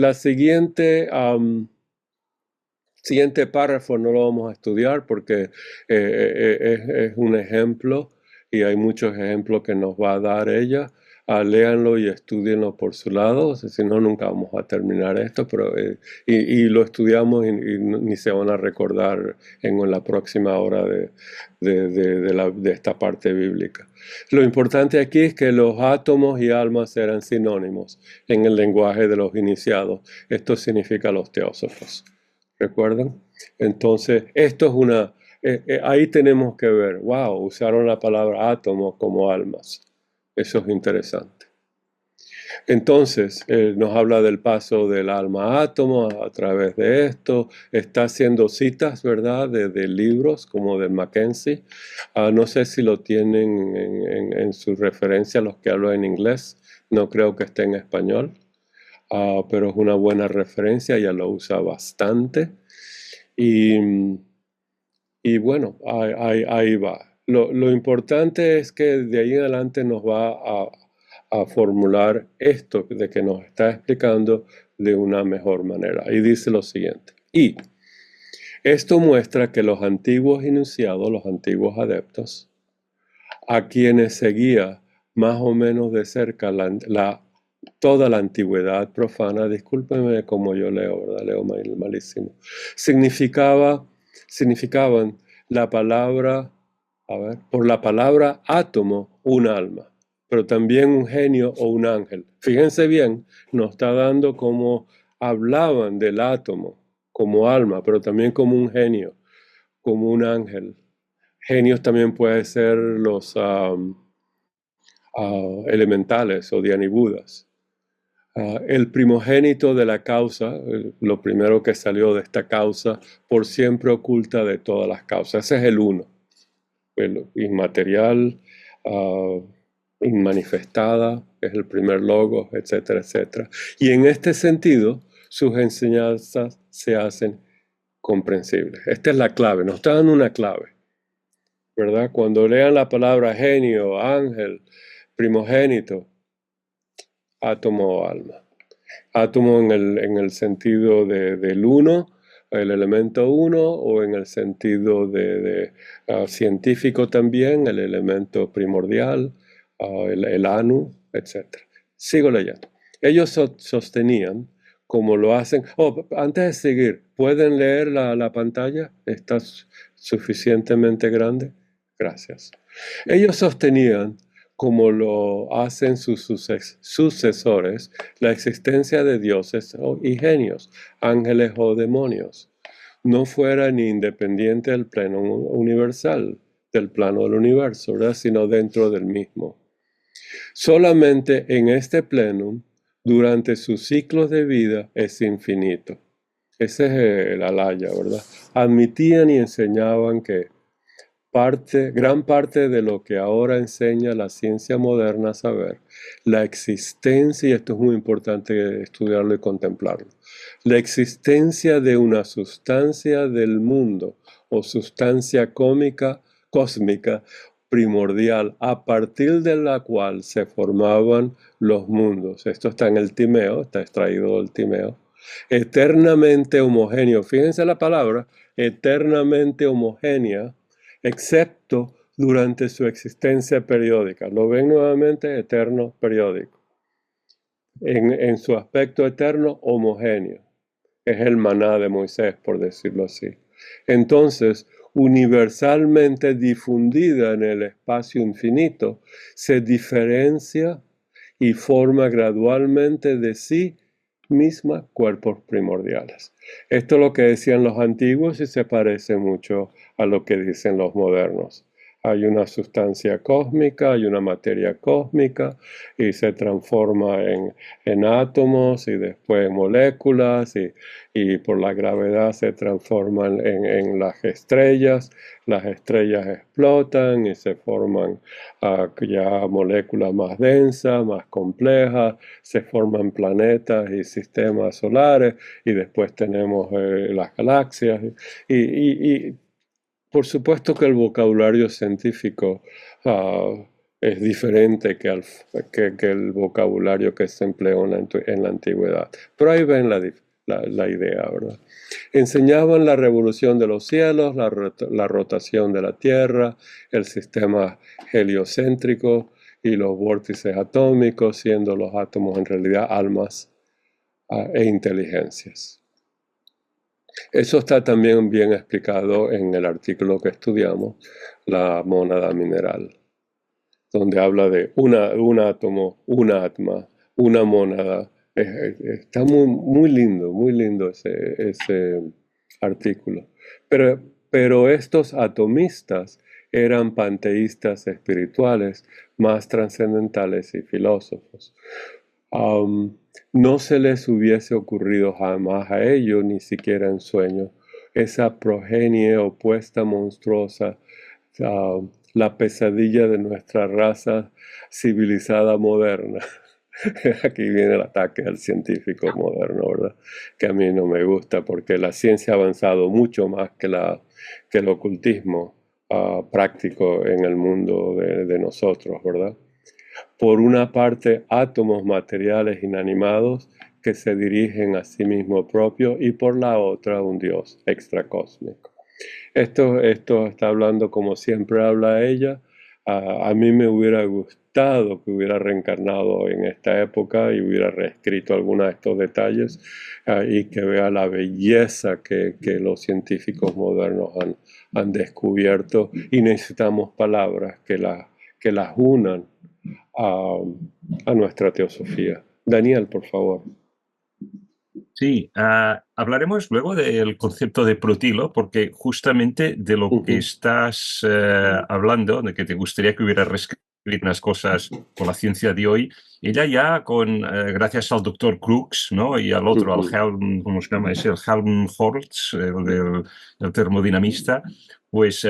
párrafo no lo vamos a estudiar porque es un ejemplo y hay muchos ejemplos que nos va a dar ella. Léanlo y estudienlo por su lado, si no, nunca vamos a terminar esto, pero y lo estudiamos y ni se van a recordar en la próxima hora de esta parte bíblica. Lo importante aquí es que los átomos y almas eran sinónimos en el lenguaje de los iniciados. Esto significa los teósofos. ¿Recuerdan? Entonces, esto es ahí tenemos que ver, wow, usaron la palabra átomos como almas. Eso es interesante. Entonces, nos habla del paso del alma a átomo a través de esto. Está haciendo citas, ¿verdad?, de libros como de Mackenzie. No sé si lo tienen en su referencia los que hablan en inglés. No creo que esté en español. Pero es una buena referencia, ella lo usa bastante. Y bueno, ahí va. Lo importante es que de ahí en adelante nos va a formular esto de que nos está explicando de una mejor manera. Y dice lo siguiente. Y esto muestra que los antiguos iniciados, los antiguos adeptos, a quienes seguía más o menos de cerca toda la antigüedad profana, discúlpenme como yo leo, ¿verdad? Leo malísimo, significaban la palabra, por la palabra átomo, un alma, pero también un genio o un ángel. Fíjense bien, nos está dando cómo hablaban del átomo como alma, pero también como un genio, como un ángel. Genios también pueden ser los elementales o dianibudas. El primogénito de la causa, lo primero que salió de esta causa, por siempre oculta de todas las causas. Ese es el uno, el inmaterial, inmanifestada, es el primer logo, etcétera, etcétera. Y en este sentido, sus enseñanzas se hacen comprensibles. Esta es la clave, nos está dando una clave, ¿verdad? Cuando lean la palabra genio, ángel, primogénito, átomo o alma. Átomo en el sentido del uno, el elemento uno, o en el sentido científico también, el elemento primordial, el anu, etc. Sigo leyendo. Ellos sostenían, como lo hacen... antes de seguir, ¿pueden leer la pantalla? ¿Está suficientemente grande? Gracias. Ellos sostenían, como lo hacen sus sucesores, la existencia de dioses y genios, ángeles o demonios, no fuera ni independiente del plano universal, del plano del universo, ¿verdad?, sino dentro del mismo. Solamente en este plano, durante sus ciclos de vida, es infinito. Ese es el alaya, ¿verdad? Admitían y enseñaban que gran parte de lo que ahora enseña la ciencia moderna a saber, la existencia, y esto es muy importante estudiarlo y contemplarlo, la existencia de una sustancia del mundo o sustancia cósmica primordial, a partir de la cual se formaban los mundos. Esto está en el Timeo, está extraído del Timeo. Eternamente homogéneo, fíjense la palabra, eternamente homogénea, excepto durante su existencia periódica. Lo ven nuevamente, eterno, periódico. En su aspecto eterno, homogéneo. Es el maná de Moisés, por decirlo así. Entonces, universalmente difundida en el espacio infinito, se diferencia y forma gradualmente de sí misma cuerpos primordiales. Esto es lo que decían los antiguos y se parece mucho a lo que dicen los modernos. Hay una sustancia cósmica, hay una materia cósmica y se transforma en átomos y después en moléculas y por la gravedad se transforman en las estrellas explotan y se forman ya moléculas más densas, más complejas, se forman planetas y sistemas solares y después tenemos las galaxias y por supuesto que el vocabulario científico es diferente que el vocabulario que se empleó en la antigüedad. Pero ahí ven la idea, ¿verdad? Enseñaban la revolución de los cielos, la rotación de la Tierra, el sistema heliocéntrico y los vórtices atómicos, siendo los átomos en realidad almas e inteligencias. Eso está también bien explicado en el artículo que estudiamos, la mónada mineral, donde habla de un átomo, un atma, una mónada. Está muy lindo ese artículo. Pero Pero estos atomistas eran panteístas espirituales más trascendentales y filósofos. No se les hubiese ocurrido jamás a ellos, ni siquiera en sueño, esa progenie opuesta monstruosa, la pesadilla de nuestra raza civilizada moderna. Aquí viene el ataque al científico moderno, ¿verdad? Que a mí no me gusta porque la ciencia ha avanzado mucho más que el ocultismo práctico en el mundo de nosotros, ¿verdad? Por una parte, átomos materiales inanimados que se dirigen a sí mismo propio, y por la otra, un Dios extracósmico. Esto está hablando como siempre habla ella. A mí me hubiera gustado que hubiera reencarnado en esta época y hubiera reescrito algunos de estos detalles y que vea la belleza que los científicos modernos han descubierto, y necesitamos palabras que las unan a nuestra teosofía. Daniel, por favor. Sí, hablaremos luego del concepto de Protilo, porque justamente de lo que estás hablando, de que te gustaría que hubiera reescrito unas cosas con la ciencia de hoy, ella ya gracias al doctor Crookes, ¿no? Y al otro, al Helm, ¿cómo se llama ese? El Helmholtz, el termodinamista, pues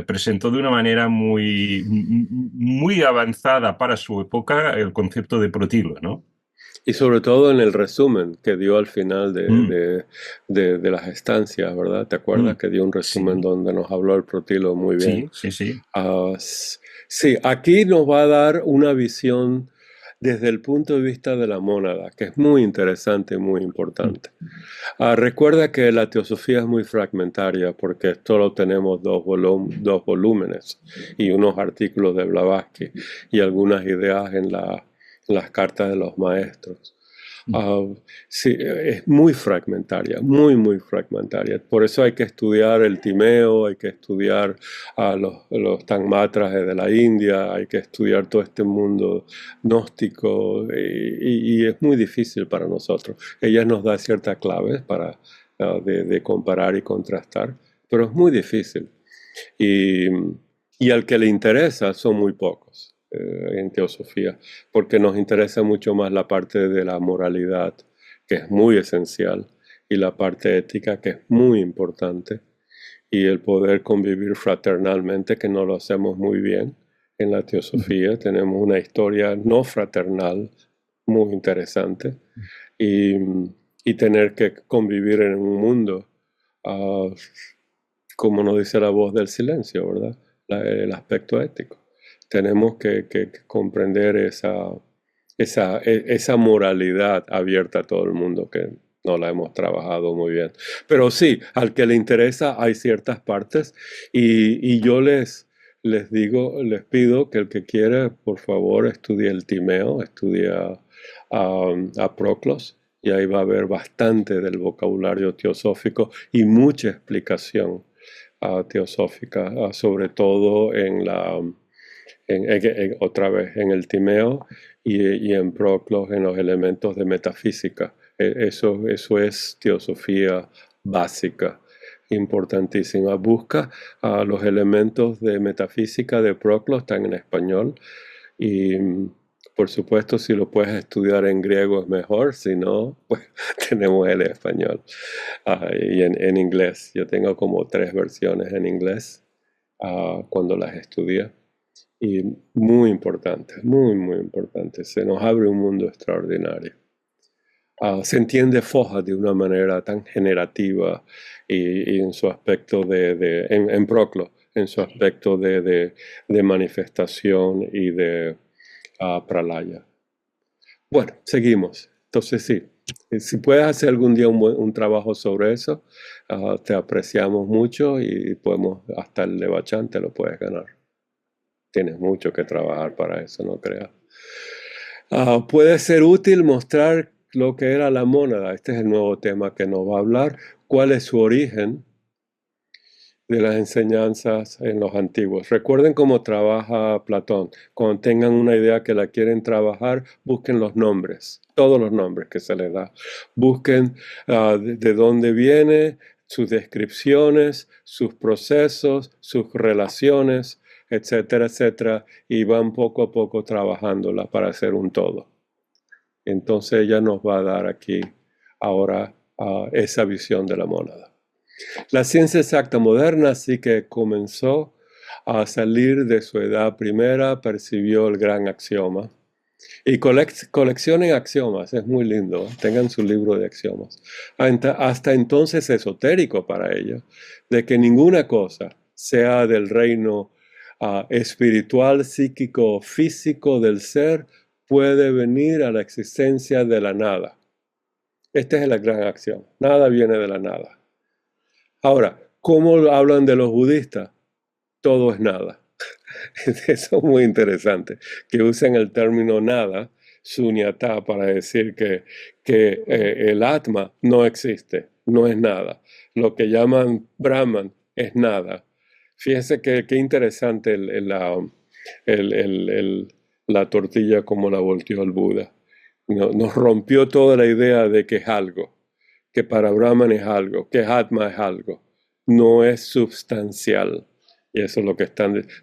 presentó de una manera muy avanzada para su época el concepto de Protilo, ¿no? Y sobre todo en el resumen que dio al final de las estancias, ¿verdad? ¿Te acuerdas que dio un resumen donde nos habló el Protilo muy bien? Sí. Sí, aquí nos va a dar una visión desde el punto de vista de la mónada, que es muy interesante y muy importante. Recuerda que la teosofía es muy fragmentaria porque solo tenemos dos volúmenes y unos artículos de Blavatsky y algunas ideas en las cartas de los maestros. Sí, es muy fragmentaria, muy fragmentaria. Por eso hay que estudiar el Timeo, hay que estudiar los Tanmatras de la India, hay que estudiar todo este mundo gnóstico, y es muy difícil para nosotros. Ella nos da ciertas claves de comparar y contrastar, pero es muy difícil. Y al que le interesa son muy pocos en teosofía, porque nos interesa mucho más la parte de la moralidad, que es muy esencial, y la parte ética, que es muy importante, y el poder convivir fraternalmente, que no lo hacemos muy bien en la teosofía. Tenemos una historia no fraternal muy interesante, y tener que convivir en un mundo, como nos dice la voz del silencio, ¿verdad? El aspecto ético. Tenemos que comprender esa moralidad abierta a todo el mundo, que no la hemos trabajado muy bien. Pero sí, al que le interesa hay ciertas partes, y yo les pido que el que quiera, por favor, estudie el Timeo, estudie a Proclos, y ahí va a haber bastante del vocabulario teosófico y mucha explicación teosófica, sobre todo otra vez en el Timeo y en Proclos, en los elementos de metafísica. Eso es teosofía básica, importantísima. Busca los elementos de metafísica de Proclos, están en español, y por supuesto, si lo puedes estudiar en griego es mejor, si no, pues tenemos el español y en inglés. Yo tengo como 3 versiones en inglés cuando las estudié. Y muy importante, muy importante. Se nos abre un mundo extraordinario. Se entiende Foja de una manera tan generativa, y en su aspecto en Proclo, en su aspecto de manifestación y de pralaya. Bueno, seguimos. Entonces sí, si puedes hacer algún día un trabajo sobre eso, te apreciamos mucho, y podemos, hasta el Levachan te lo puedes ganar. Tienes mucho que trabajar para eso, no creas. Puede ser útil mostrar lo que era la mónada. Este es el nuevo tema que nos va a hablar. ¿Cuál es su origen de las enseñanzas en los antiguos? Recuerden cómo trabaja Platón. Cuando tengan una idea que la quieren trabajar, busquen los nombres, todos los nombres que se les da. Busquen de dónde viene, sus descripciones, sus procesos, sus relaciones, etcétera, etcétera, y van poco a poco trabajándola para hacer un todo. Entonces ella nos va a dar aquí ahora esa visión de la mónada. La ciencia exacta moderna sí que comenzó a salir de su edad primera, percibió el gran axioma. Y coleccionen axiomas, es muy lindo, tengan su libro de axiomas. Hasta entonces esotérico para ellos, de que ninguna cosa, sea del reino espiritual, psíquico, físico del ser, puede venir a la existencia de la nada. Este es el gran axioma, nada viene de la nada. Ahora, ¿cómo hablan de los budistas? Todo es nada. Eso es muy interesante, que usen el término nada, sunyata, para decir que el atma no existe, no es nada. Lo que llaman Brahman es nada. Fíjense qué interesante la tortilla como la volteó el Buda. Nos rompió toda la idea de que es algo, que para Brahman es algo, que atma es algo, no es substancial. Y eso es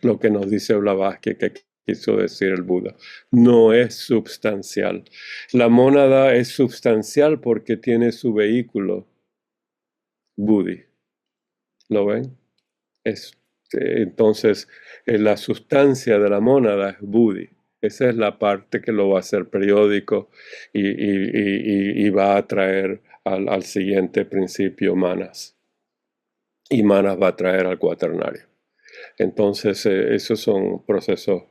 lo que nos dice Blavatsky que quiso decir el Buda. No es substancial. La mónada es substancial porque tiene su vehículo, buddhi. ¿Lo ven? Entonces, la sustancia de la mónada es buddhi. Esa es la parte que lo va a hacer periódico y va a traer al siguiente principio manas. Y manas va a traer al cuaternario. Entonces, esos son procesos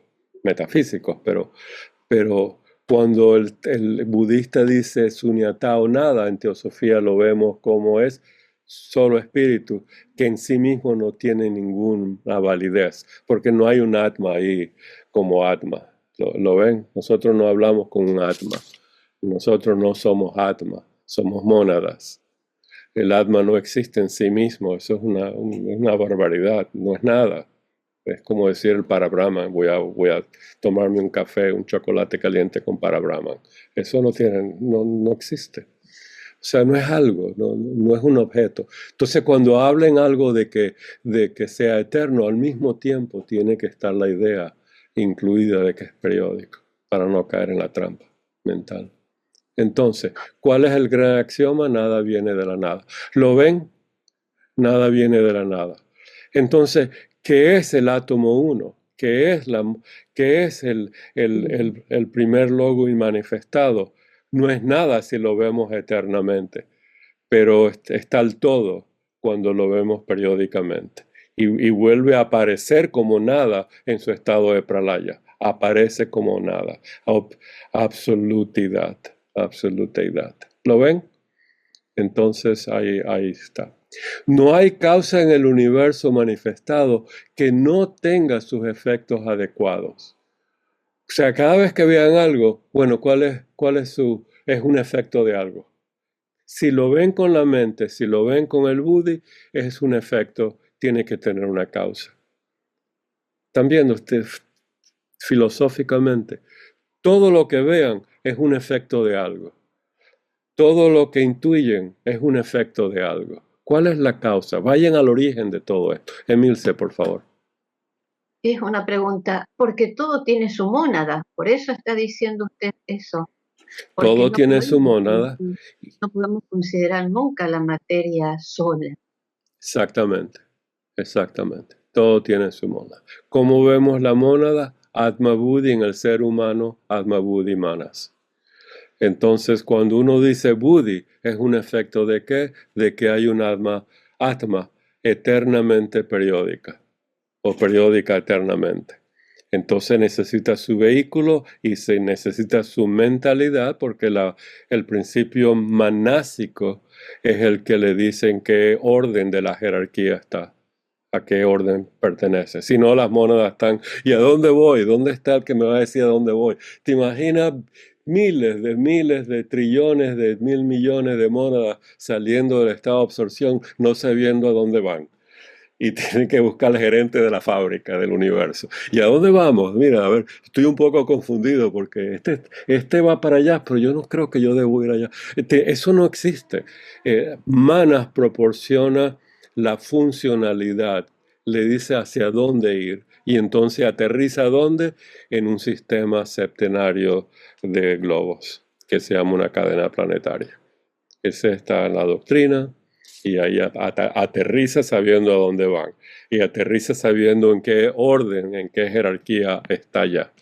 metafísicos, pero cuando el budista dice sunyata o nada, en teosofía lo vemos como es solo espíritu, que en sí mismo no tiene ninguna validez, porque no hay un atma ahí como atma. ¿Lo ven? Nosotros no hablamos con un atma. Nosotros no somos atma, somos mónadas. El atma no existe en sí mismo, eso es una barbaridad, no es nada. Es como decir el Parabrahman, voy a tomarme un café, un chocolate caliente con Parabrahman. Eso no existe. O sea, no es algo, no es un objeto. Entonces, cuando hablen algo de que sea eterno, al mismo tiempo tiene que estar la idea incluida de que es periódico, para no caer en la trampa mental. Entonces, ¿cuál es el gran axioma? Nada viene de la nada. ¿Lo ven? Nada viene de la nada. Entonces, ¿qué es el átomo uno? ¿Qué es el primer logo inmanifestado? No es nada si lo vemos eternamente, pero está el todo cuando lo vemos periódicamente. Y vuelve a aparecer como nada en su estado de pralaya. Aparece como nada. Absolutidad. ¿Lo ven? Entonces ahí está. No hay causa en el universo manifestado que no tenga sus efectos adecuados. O sea, cada vez que vean algo, bueno, ¿cuál es es un efecto de algo? Si lo ven con la mente, si lo ven con el buddhi, es un efecto, tiene que tener una causa. También ustedes, filosóficamente, todo lo que vean es un efecto de algo. Todo lo que intuyen es un efecto de algo. ¿Cuál es la causa? Vayan al origen de todo esto. Emilce, por favor. Es una pregunta, porque todo tiene su mónada, por eso está diciendo usted eso. Porque Todo tiene su mónada. No podemos considerar nunca la materia sola. Exactamente. Todo tiene su mónada. ¿Cómo vemos la mónada? Atma Buddhi en el ser humano, Atma Buddhi Manas. Entonces, cuando uno dice Buddhi, es un efecto de ¿qué? De que hay un atma eternamente periódica, o periódica eternamente. Entonces necesita su vehículo y se necesita su mentalidad, porque el principio manásico es el que le dice en qué orden de la jerarquía está, a qué orden pertenece. Si no, las mónadas están, ¿y a dónde voy? ¿Dónde está el que me va a decir a dónde voy? ¿Te imaginas miles de trillones de millones de mónadas saliendo del estado de absorción, no sabiendo a dónde van? y tiene que buscar al gerente de la fábrica del universo. ¿Y a dónde vamos? Mira, a ver, estoy un poco confundido porque este va para allá, pero yo no creo que yo debo ir allá. Eso no existe. Manas proporciona la funcionalidad, le dice hacia dónde ir y entonces aterriza ¿dónde? En un sistema septenario de globos que se llama una cadena planetaria. Esa está en la doctrina. Y ahí aterriza sabiendo a dónde van. Y aterriza sabiendo en qué orden, en qué jerarquía está ya.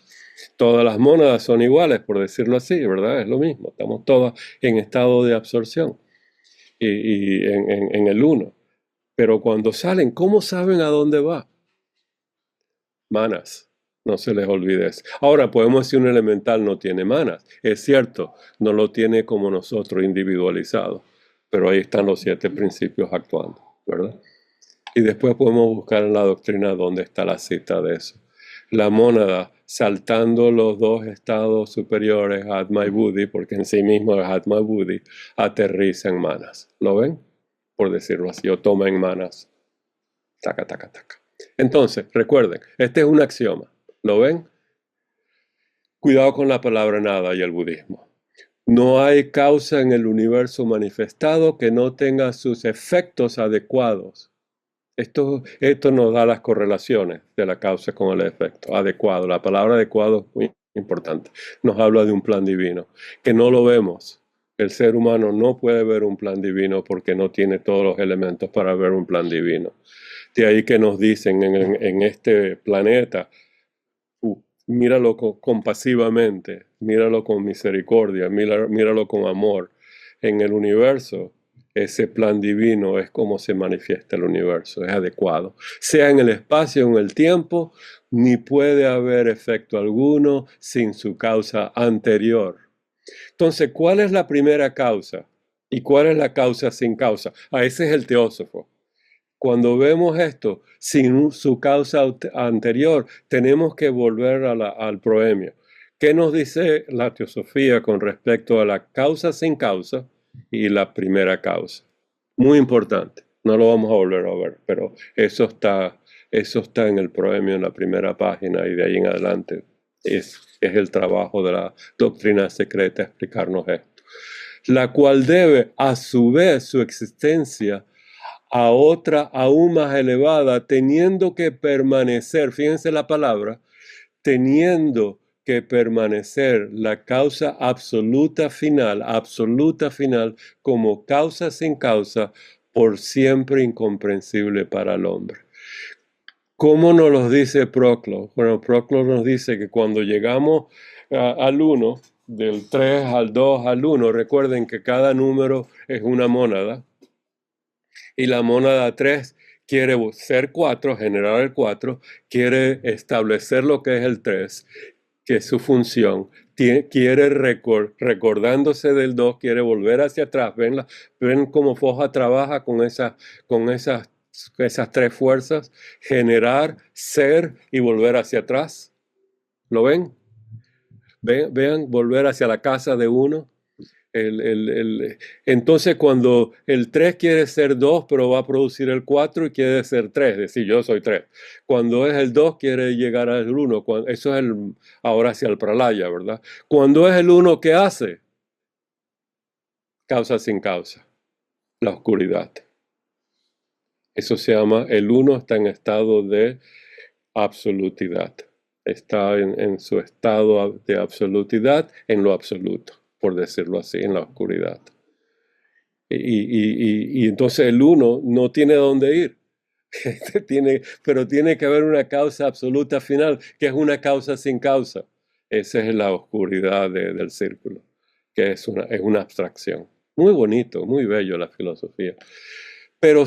Todas las mónadas son iguales, por decirlo así, ¿verdad? Es lo mismo. Estamos todas en estado de absorción y en el uno. Pero cuando salen, ¿cómo saben a dónde va? Manas. No se les olvide eso. Ahora, podemos decir un elemental no tiene manas. Es cierto, no lo tiene como nosotros, individualizado. Pero ahí están los 7 principios actuando, ¿verdad? Y después podemos buscar en la doctrina dónde está la cita de eso. La mónada, saltando los 2 estados superiores, Atma y Buddhi, porque en sí mismo es Atma y Buddhi, aterriza en manas. ¿Lo ven? Por decirlo así, o toma en manas. Taca, taca, taca. Entonces, recuerden, este es un axioma. ¿Lo ven? Cuidado con la palabra nada y el budismo. No hay causa en el universo manifestado que no tenga sus efectos adecuados. Esto nos da las correlaciones de la causa con el efecto. Adecuado. La palabra adecuado es muy importante. Nos habla de un plan divino, que no lo vemos. El ser humano no puede ver un plan divino porque no tiene todos los elementos para ver un plan divino. De ahí que nos dicen en este planeta, míralo compasivamente, míralo con misericordia, míralo con amor. En el universo, ese plan divino es como se manifiesta el universo, es adecuado. Sea en el espacio o en el tiempo, ni puede haber efecto alguno sin su causa anterior. Entonces, ¿cuál es la primera causa? ¿Y cuál es la causa sin causa? Ese es el teósofo. Cuando vemos esto, sin su causa anterior, tenemos que volver al proemio. ¿Qué nos dice la teosofía con respecto a la causa sin causa y la primera causa? Muy importante. No lo vamos a volver a ver, pero eso está en el proemio en la primera página y de ahí en adelante es el trabajo de la doctrina secreta explicarnos esto. La cual debe, a su vez, su existencia a otra aún más elevada, teniendo que permanecer, fíjense la palabra, teniendo que permanecer la causa absoluta final como causa sin causa, por siempre incomprensible para el hombre. ¿Cómo nos lo dice Proclo? Bueno, Proclo nos dice que cuando llegamos al 1, del 3 al 2 al 1, recuerden que cada número es una mónada, y la mónada 3 quiere ser 4, generar el 4, quiere establecer lo que es el 3, que es su función, quiere recordándose del 2, quiere volver hacia atrás. ¿Ven cómo Foja trabaja con esas 3 fuerzas? Generar, ser y volver hacia atrás. ¿Lo ven? Vean, volver hacia la casa de uno. Entonces cuando el 3 quiere ser 2 pero va a producir el 4 y quiere ser 3, es decir, yo soy 3. Cuando es el 2 quiere llegar al 1, eso es ahora hacia el pralaya, ¿verdad? Cuando es el 1, ¿qué hace? Causa sin causa, la oscuridad. Eso se llama, el 1 está en estado de absolutidad, está en su estado de absolutidad en lo absoluto, por decirlo así, en la oscuridad. Y entonces el 1 no tiene dónde ir, pero tiene que haber una causa absoluta final, que es una causa sin causa. Esa es la oscuridad del círculo, que es una abstracción. Muy bonito, muy bello la filosofía. Pero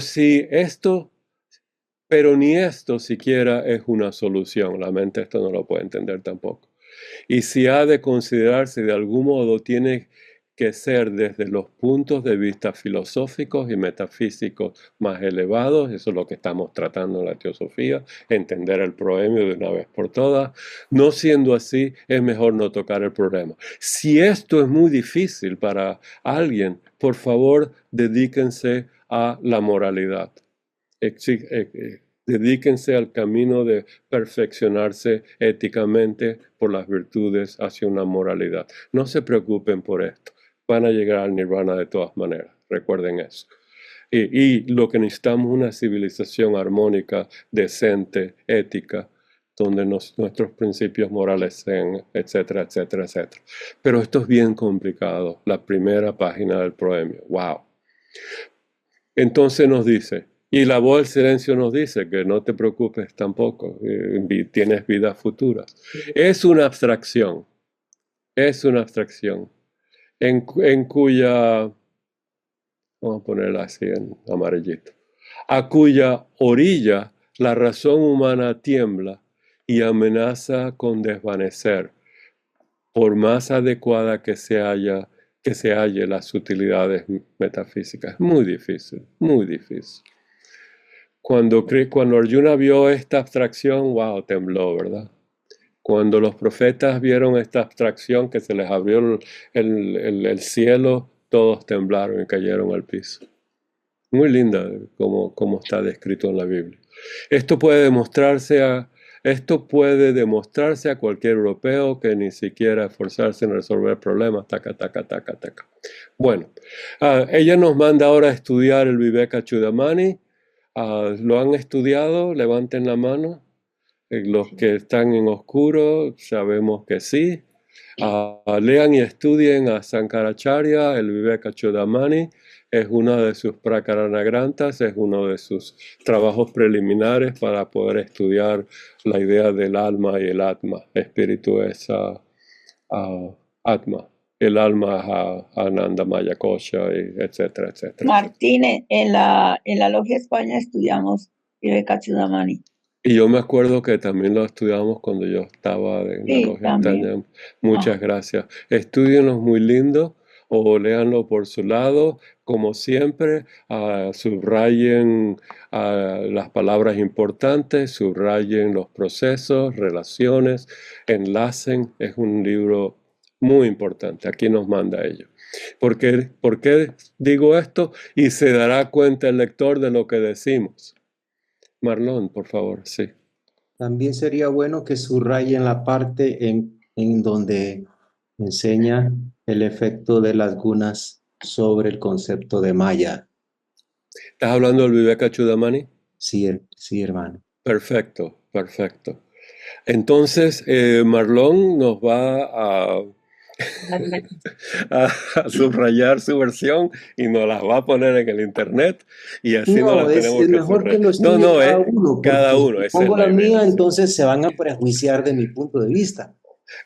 ni esto siquiera es una solución. La mente esto no lo puede entender tampoco. Y si ha de considerarse de algún modo, tiene que ser desde los puntos de vista filosóficos y metafísicos más elevados. Eso es lo que estamos tratando en la teosofía, entender el proemio de una vez por todas. No siendo así, es mejor no tocar el problema. Si esto es muy difícil para alguien, por favor, dedíquense a la moralidad. Dedíquense al camino de perfeccionarse éticamente por las virtudes hacia una moralidad. No se preocupen por esto. Van a llegar al nirvana de todas maneras. Recuerden eso. Y lo que necesitamos es una civilización armónica, decente, ética, donde nuestros principios morales sean, etcétera, etcétera, etcétera. Pero esto es bien complicado. La primera página del proemio. ¡Wow! Entonces nos dice, y la voz del silencio nos dice que no te preocupes tampoco, tienes vidas futuras. Es una abstracción, en cuya, vamos a ponerla así en amarillito, a cuya orilla la razón humana tiembla y amenaza con desvanecer, por más adecuada que se halle las utilidades metafísicas. Muy difícil, muy difícil. Cuando Arjuna vio esta abstracción, wow, tembló, ¿verdad? Cuando los profetas vieron esta abstracción, que se les abrió el cielo, todos temblaron y cayeron al piso. Muy linda como está descrito en la Biblia. Esto puede demostrarse a cualquier europeo que ni siquiera esforzarse en resolver problemas. Taca, taca, taca, taca. Bueno, ella nos manda ahora a estudiar el Vivekachudamani. ¿Lo han estudiado? Levanten la mano. Los que están en oscuro, sabemos que sí. Lean y estudien a Sankaracharya, el Vivekachudamani. Es una de sus Prakaranagranthas, es uno de sus trabajos preliminares para poder estudiar la idea del alma y el atma. Espíritu es atma. El alma es Ananda Maya Kosha, etcétera, etcétera. Martínez, en la Logia España estudiamos Vivekachudamani. Y yo me acuerdo que también lo estudiamos cuando yo estaba en la Logia España. Muchas gracias. Estudienlos muy lindo o léanlo por su lado. Como siempre, subrayen las palabras importantes, subrayen los procesos, relaciones, enlacen. Es un libro muy importante. Aquí nos manda ello. ¿Por qué digo esto? Y se dará cuenta el lector de lo que decimos. Marlon, por favor, sí. También sería bueno que subrayen la parte en donde enseña el efecto de las gunas sobre el concepto de Maya. ¿Estás hablando del Vivekachudamani? Sí, hermano. Perfecto, perfecto. Entonces, Marlon nos va a subrayar su versión y nos las va a poner en el internet y así no las tenemos que mejor que lo estudie cada uno. Si pongo la mía, entonces se van a prejuiciar de mi punto de vista.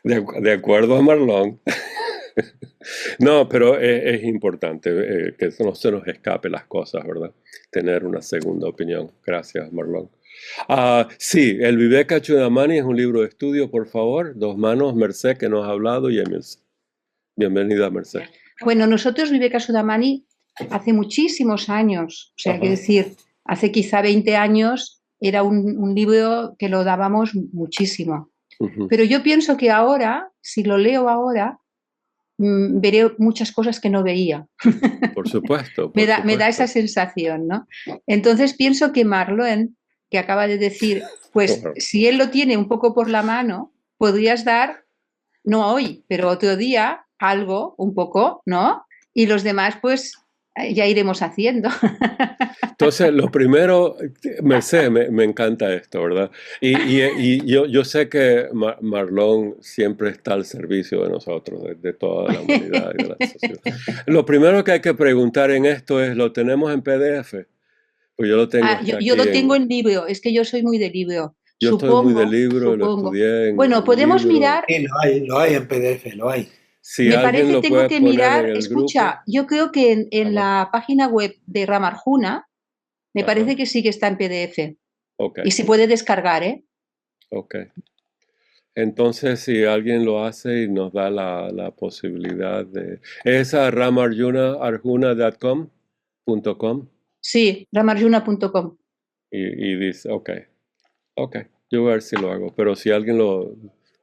De acuerdo a Marlon. No, pero es importante que no se nos escape las cosas, ¿verdad? Tener una segunda opinión. Gracias, Marlon. Sí, el Vivekachudamani es un libro de estudio, por favor. Dos manos, Merced, que nos ha hablado, y Emilce. Bienvenida, Merced. Bueno, nosotros Vivekachudamani hace muchísimos años, o sea, quiero decir, hace quizá 20 años era un libro que lo dábamos muchísimo. Pero yo pienso que ahora, si lo leo ahora, veré muchas cosas que no veía. Por supuesto. Me da esa sensación, ¿no? Entonces pienso que Marlon, que acaba de decir, pues si él lo tiene un poco por la mano, podrías dar, no hoy, pero otro día, algo, un poco, ¿no? Y los demás, pues ya iremos haciendo. Entonces, lo primero, me encanta esto, ¿verdad? Y yo sé que Marlon siempre está al servicio de nosotros, de toda la humanidad y de la sociedad. Lo primero que hay que preguntar en esto es, ¿lo tenemos en PDF? Pues yo lo tengo yo lo tengo en libro, es que yo soy muy de libro. Yo estoy muy de libro, lo estudié en Bueno, podemos libro. mirar. Sí, lo hay en PDF, lo hay. Si me parece tengo que mirar, escucha, grupo. Yo creo que en la página web de Ramarjuna, me parece que sí que está en PDF. Okay. Y se puede descargar, ¿eh? Ok. Entonces, si alguien lo hace y nos da la posibilidad de... ¿Es a ramarjuna.com? Sí, ramarjuna.com. Y dice, ok. Yo voy a ver si lo hago. Pero si alguien lo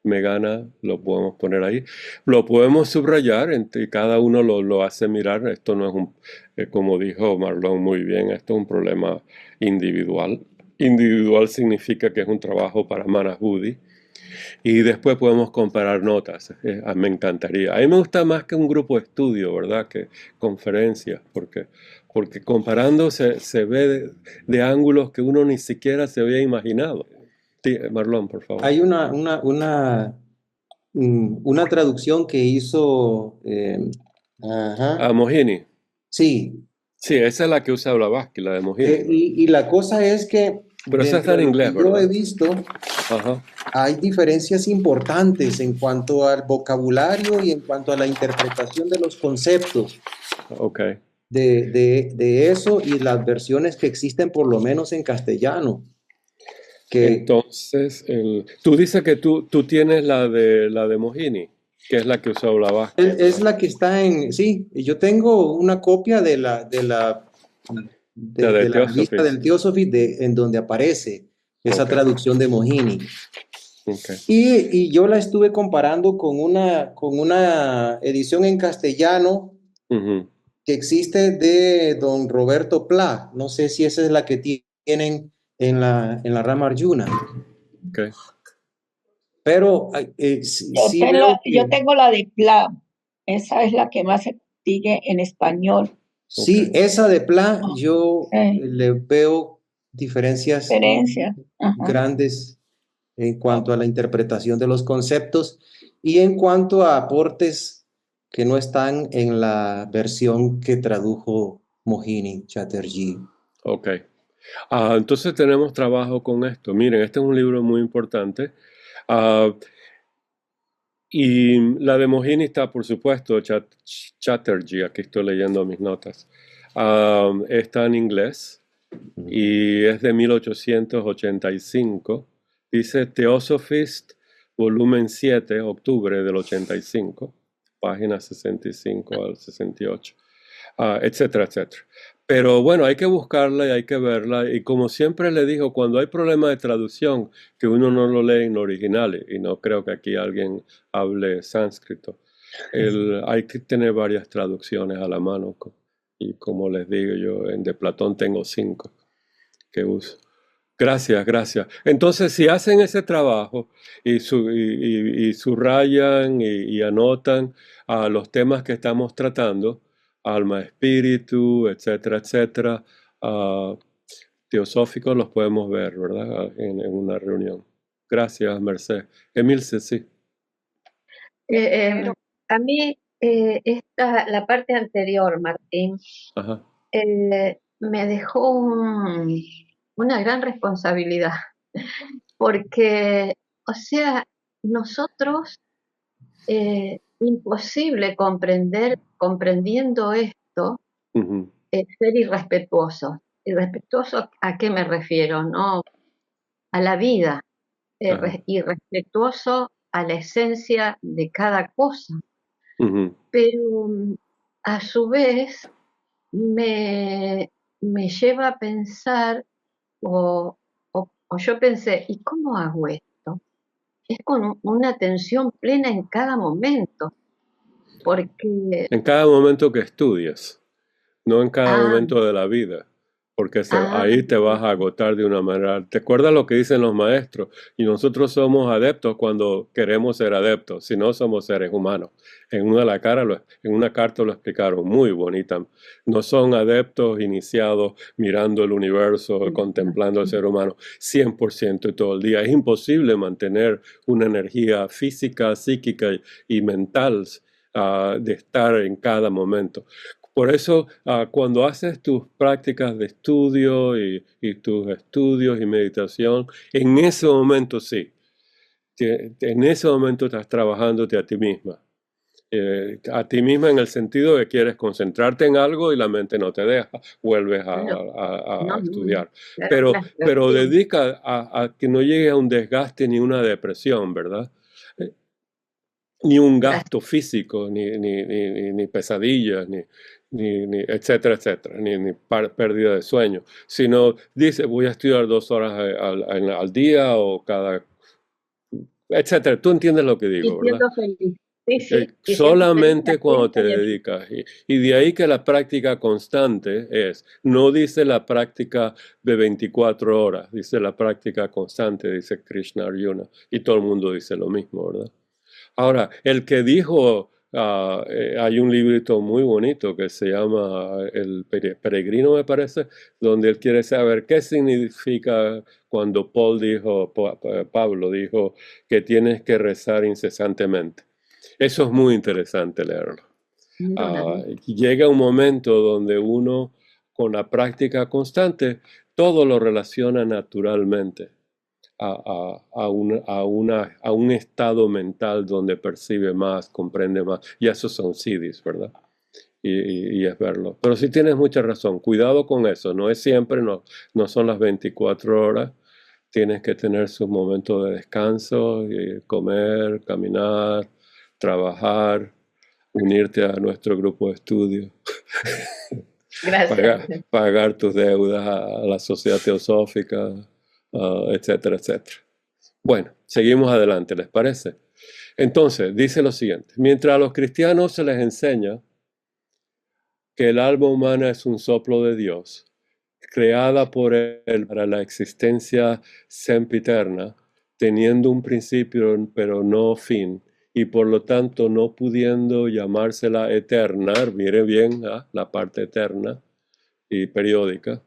Megana, lo podemos poner ahí. Lo podemos subrayar y cada uno lo hace mirar. Esto no es como dijo Marlon muy bien, esto es un problema individual. Individual significa que es un trabajo para Manahudi. Y después podemos comparar notas. Me encantaría. A mí me gusta más que un grupo de estudio, ¿verdad? Que conferencias, porque comparando se ve de ángulos que uno ni siquiera se había imaginado. Sí, Marlon, por favor. Hay una traducción que hizo, Mohini. Sí. Sí, esa es la que usa Blavatsky, la de Mohini. Y la cosa es que pero esa está en inglés, ¿verdad? Yo he ¿verdad? visto, Ajá. hay diferencias importantes en cuanto al vocabulario y en cuanto a la interpretación de los conceptos. Okay. De eso y las versiones que existen por lo menos en castellano. Entonces, tú dices que tú tienes la de Mohini, que es la que usó Blavatsky. Es la que está sí, yo tengo una copia de la revista del Theosophy en donde aparece esa traducción de Mohini. Okay. Y yo la estuve comparando con una edición en castellano que existe de don Roberto Pla. No sé si esa es la que tienen en la Rama Arjuna. Okay. Pero yo tengo la de Pla. Esa es la que más se sigue en español. Sí, esa de Pla, yo le veo diferencias grandes en cuanto a la interpretación de los conceptos y en cuanto a aportes que no están en la versión que tradujo Mohini Chatterjee. Ok. Entonces tenemos trabajo con esto. Miren, este es un libro muy importante. Y la de Mohini está, por supuesto, Chatterjee, aquí estoy leyendo mis notas. Está en inglés y es de 1885. Dice Theosophist, volumen 7, octubre del 85, página 65 al 68, etcétera, etcétera. Pero bueno, hay que buscarla y hay que verla. Y como siempre le digo, cuando hay problemas de traducción, que uno no lo lee en original, y no creo que aquí alguien hable sánscrito, hay que tener varias traducciones a la mano. Y como les digo, yo de Platón tengo 5 que uso. Gracias, gracias. Entonces, si hacen ese trabajo y subrayan y anotan los temas que estamos tratando, alma, espíritu, etcétera, etcétera, teosóficos, los podemos ver, ¿verdad? En una reunión. Gracias, Merced. Emilce, sí. A mí, la parte anterior, Martín, Ajá. me dejó una gran responsabilidad, porque, o sea, nosotros, imposible comprendiendo esto, ser irrespetuoso. ¿Irrespetuoso a qué me refiero? ¿No? A la vida, irrespetuoso a la esencia de cada cosa. Pero a su vez me lleva a pensar, o yo pensé, ¿y cómo hago esto? Es con una atención plena en cada momento, porque... En cada momento que estudias, no en cada momento de la vida, porque ahí te vas a agotar de una manera. ¿Te acuerdas lo que dicen los maestros? Y nosotros somos adeptos cuando queremos ser adeptos, si no somos seres humanos. En una carta lo explicaron muy bonita. No son adeptos iniciados mirando el universo, contemplando al ser humano 100% y todo el día. Es imposible mantener una energía física, psíquica y mental de estar en cada momento. Por eso, cuando haces tus prácticas de estudio y tus estudios y meditación, en ese momento sí, en ese momento estás trabajándote a ti misma. A ti misma en el sentido de que quieres concentrarte en algo y la mente no te deja, vuelves a estudiar. Pero dedica a que no llegue a un desgaste ni una depresión, ¿verdad? Ni un gasto físico, ni pesadillas, ni etcétera, etcétera, ni pérdida de sueño, sino dice, voy a estudiar 2 horas al día o cada etcétera. Tú entiendes lo que digo, ¿verdad? Feliz. Sí, sí, solamente cuando te dedicas. Y de ahí que la práctica constante no dice la práctica de 24 horas, dice la práctica constante, dice Krishna Arjuna. Y todo el mundo dice lo mismo, ¿verdad? Ahora, el que dijo, hay un librito muy bonito que se llama El Peregrino, me parece, donde él quiere saber qué significa cuando Pablo dijo que tienes que rezar incesantemente. Eso es muy interesante leerlo. Llega un momento donde uno, con la práctica constante, todo lo relaciona naturalmente a un estado mental donde percibe más, comprende más. Y esos son siddhis, ¿verdad? Y es verlo. Pero sí tienes mucha razón. Cuidado con eso. No es siempre, no son las 24 horas. Tienes que tener sus momentos de descanso, comer, caminar, trabajar, unirte a nuestro grupo de estudio. Gracias. Pagar tus deudas a la sociedad teosófica, etcétera, etcétera. Bueno, seguimos adelante, ¿les parece? Entonces, dice lo siguiente: mientras a los cristianos se les enseña que el alma humana es un soplo de Dios, creada por Él para la existencia sempiterna, teniendo un principio pero no fin, y por lo tanto no pudiendo llamársela eterna, mire bien la parte eterna y periódica,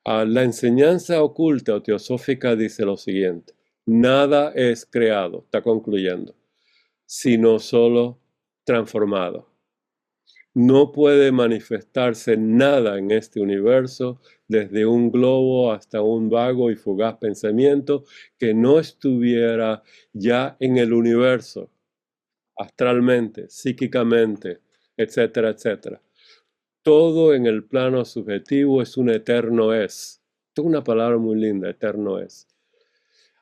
la enseñanza oculta o teosófica dice lo siguiente: nada es creado, está concluyendo, sino solo transformado. No puede manifestarse nada en este universo, desde un globo hasta un vago y fugaz pensamiento, que no estuviera ya en el universo, astralmente, psíquicamente, etcétera, etcétera. Todo en el plano subjetivo es un eterno es. Esto es una palabra muy linda, eterno es.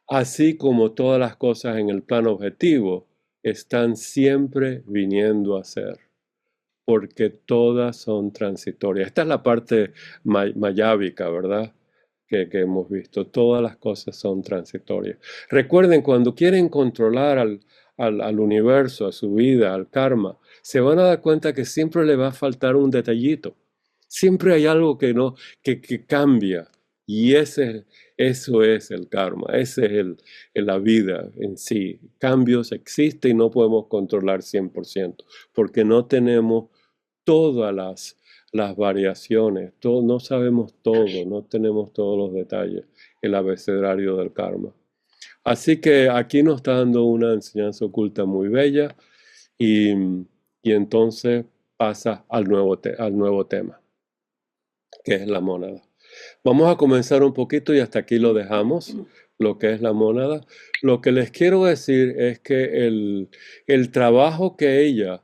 Así como todas las cosas en el plano objetivo están siempre viniendo a ser, porque todas son transitorias. Esta es la parte mayábica, ¿verdad? Que hemos visto. Todas las cosas son transitorias. Recuerden, cuando quieren controlar al universo, a su vida, al karma, se van a dar cuenta que siempre le va a faltar un detallito. Siempre hay algo que cambia. Y eso es el karma, esa es la vida en sí. Cambios existen y no podemos controlar 100%, porque no tenemos todas las variaciones, no sabemos todo, no tenemos todos los detalles, el abecedario del karma. Así que aquí nos está dando una enseñanza oculta muy bella y entonces pasa al nuevo tema, que es la mónada. Vamos a comenzar un poquito y hasta aquí lo dejamos, lo que es la mónada. Lo que les quiero decir es que el trabajo que ella...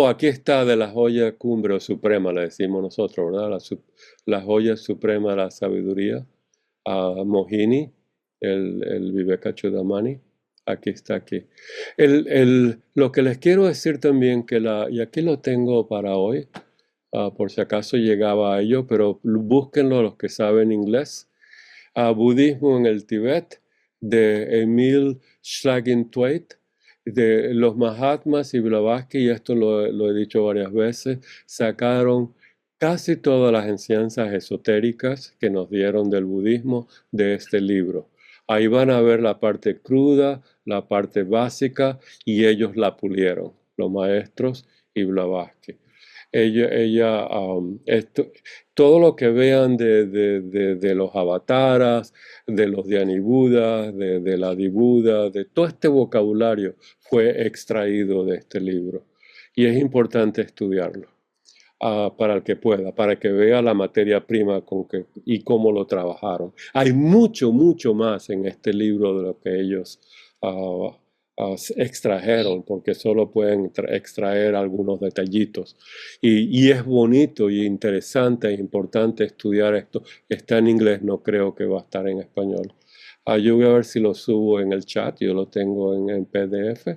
aquí está de la joya cumbre o suprema, le decimos nosotros, ¿verdad? La joya suprema de la sabiduría, Mohini, el Vivekachudamani, aquí está aquí. Lo que les quiero decir también, y aquí lo tengo para hoy, por si acaso llegaba a ello, pero búsquenlo los que saben inglés. Budismo en el Tíbet, de Emil Schlagin-Tweit, de los Mahatmas y Blavatsky, y esto lo he dicho varias veces, sacaron casi todas las enseñanzas esotéricas que nos dieron del budismo de este libro. Ahí van a ver la parte cruda, la parte básica, y ellos la pulieron, los maestros y Blavatsky. Todo lo que vean de los avataras, de los Dhyani-Buddhas, de la Adi-Buddha, de todo este vocabulario fue extraído de este libro. Y es importante estudiarlo para el que pueda, para que vea la materia prima y cómo lo trabajaron. Hay mucho, mucho más en este libro de lo que ellos extrajeron, porque solo pueden extraer algunos detallitos. Y es bonito y interesante e importante estudiar esto. Está en inglés, no creo que va a estar en español. Yo voy a ver si lo subo en el chat, yo lo tengo en PDF,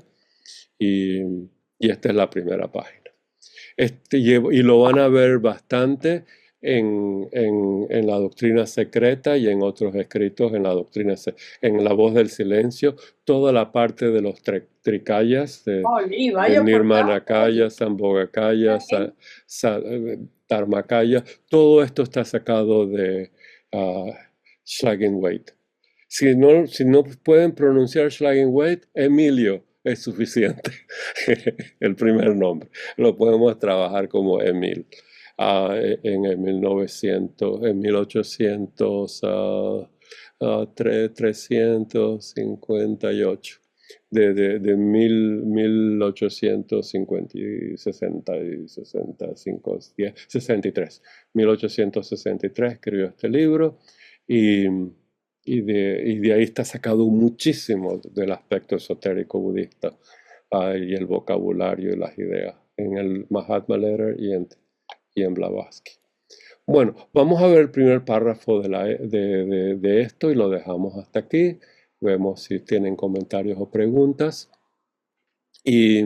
y esta es la primera página. Y lo van a ver bastante en la doctrina secreta y en otros escritos en la doctrina, en la voz del silencio, toda la parte de los trikayas, de Nirmanakaya, Sambhogakaya, Dharmakaya, todo esto está sacado de Schlagenweit. Si no pueden pronunciar Schlagenweit, Emilio es suficiente, el primer nombre. Lo podemos trabajar como Emil. En 358, de 1863. 1863 escribió este libro y de ahí está sacado muchísimo del aspecto esotérico budista y el vocabulario y las ideas en el Mahatma Letter y en Blavatsky. Bueno, vamos a ver el primer párrafo de esto y lo dejamos hasta aquí. Vemos si tienen comentarios o preguntas. Y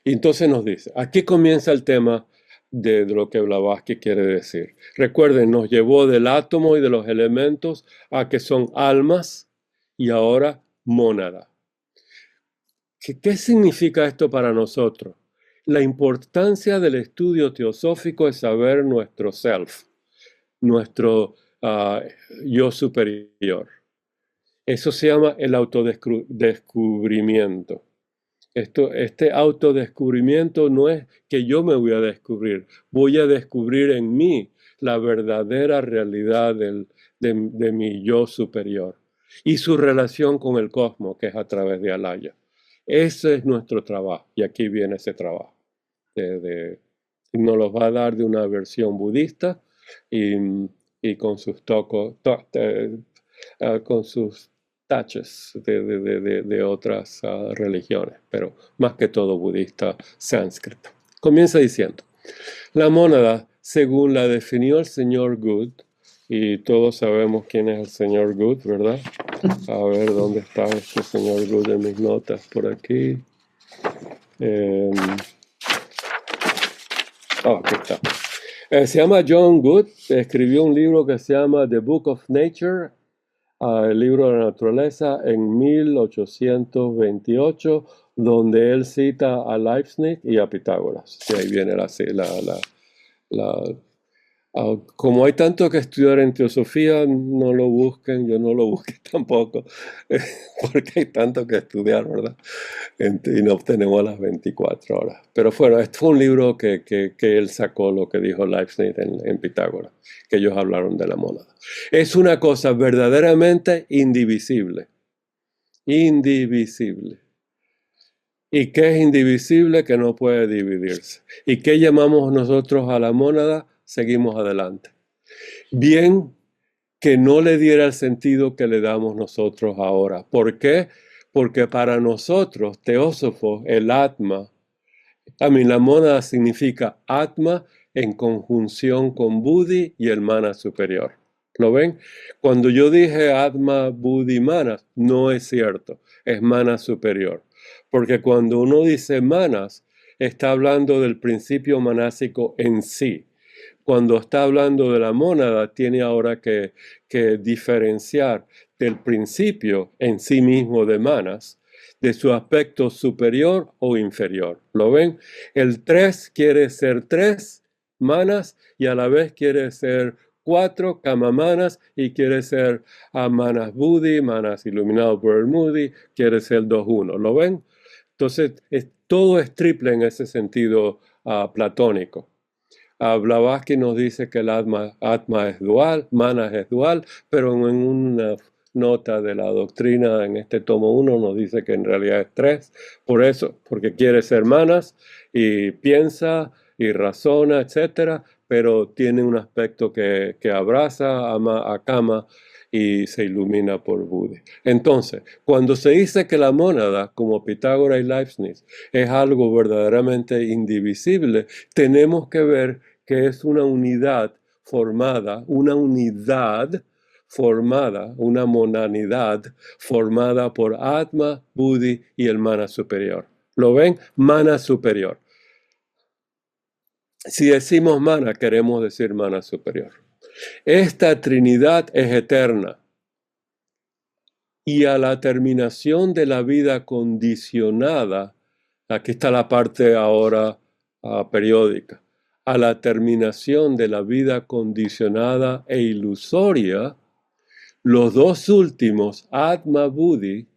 entonces nos dice, aquí comienza el tema de lo que Blavatsky quiere decir. Recuerden, nos llevó del átomo y de los elementos a que son almas y ahora mónada. ¿Qué significa esto para nosotros? La importancia del estudio teosófico es saber nuestro self, nuestro yo superior. Eso se llama el autodescubrimiento. Este autodescubrimiento no es que yo me voy a descubrir en mí la verdadera realidad de mi yo superior y su relación con el cosmos, que es a través de Alaya. Ese es nuestro trabajo, y aquí viene ese trabajo. Nos los va a dar de una versión budista y con sus con sus touches de otras religiones, pero más que todo budista sánscrito. Comienza diciendo, la mónada, según la definió el señor Good, y todos sabemos quién es el señor Good, ¿verdad? A ver, ¿dónde está este señor Good en mis notas? Por aquí. Aquí está. Se llama John Good, escribió un libro que se llama The Book of Nature, el libro de la naturaleza, en 1828, donde él cita a Leibniz y a Pitágoras. Y ahí viene como hay tanto que estudiar en teosofía, no lo busquen, yo no lo busqué tampoco, porque hay tanto que estudiar, ¿verdad? Y no tenemos las 24 horas. Pero bueno, este fue un libro que él sacó lo que dijo Leibniz en Pitágoras, que ellos hablaron de la mónada. Es una cosa verdaderamente indivisible. Indivisible. ¿Y qué es indivisible? Que no puede dividirse. ¿Y qué llamamos nosotros a la mónada? Seguimos adelante. Bien que no le diera el sentido que le damos nosotros ahora. ¿Por qué? Porque para nosotros, teósofos, el Atma, la mónada significa Atma en conjunción con Buddhi y el Mana superior. ¿Lo ven? Cuando yo dije Atma, Buddhi, Manas, no es cierto, es Mana superior. Porque cuando uno dice Manas, está hablando del principio manásico en sí. Cuando está hablando de la mónada, tiene ahora que diferenciar del principio en sí mismo de manas, de su aspecto superior o inferior. ¿Lo ven? El 3 quiere ser 3 manas y a la vez quiere ser 4 kamamanas y quiere ser manas buddhi, manas iluminado por el Moody, quiere ser 2-1. ¿Lo ven? Entonces, todo es triple en ese sentido platónico. Blavatsky nos dice que el Atma es dual, Manas es dual, pero en una nota de la doctrina en este tomo 1 nos dice que en realidad es 3, por eso, porque quiere ser Manas y piensa y razona, etcétera, pero tiene un aspecto que abraza, ama a Kama y se ilumina por Buddha. Entonces, cuando se dice que la mónada, como Pitágoras y Leibniz, es algo verdaderamente indivisible, tenemos que ver que es una unidad formada, una monanidad formada por Atma, Buddhi y el Mana superior. ¿Lo ven? Mana superior. Si decimos mana, queremos decir mana superior. Esta Trinidad es eterna. Y a la terminación de la vida condicionada, aquí está la parte ahora periódica, a la terminación de la vida condicionada e ilusoria, los dos últimos, Atma Buddhi,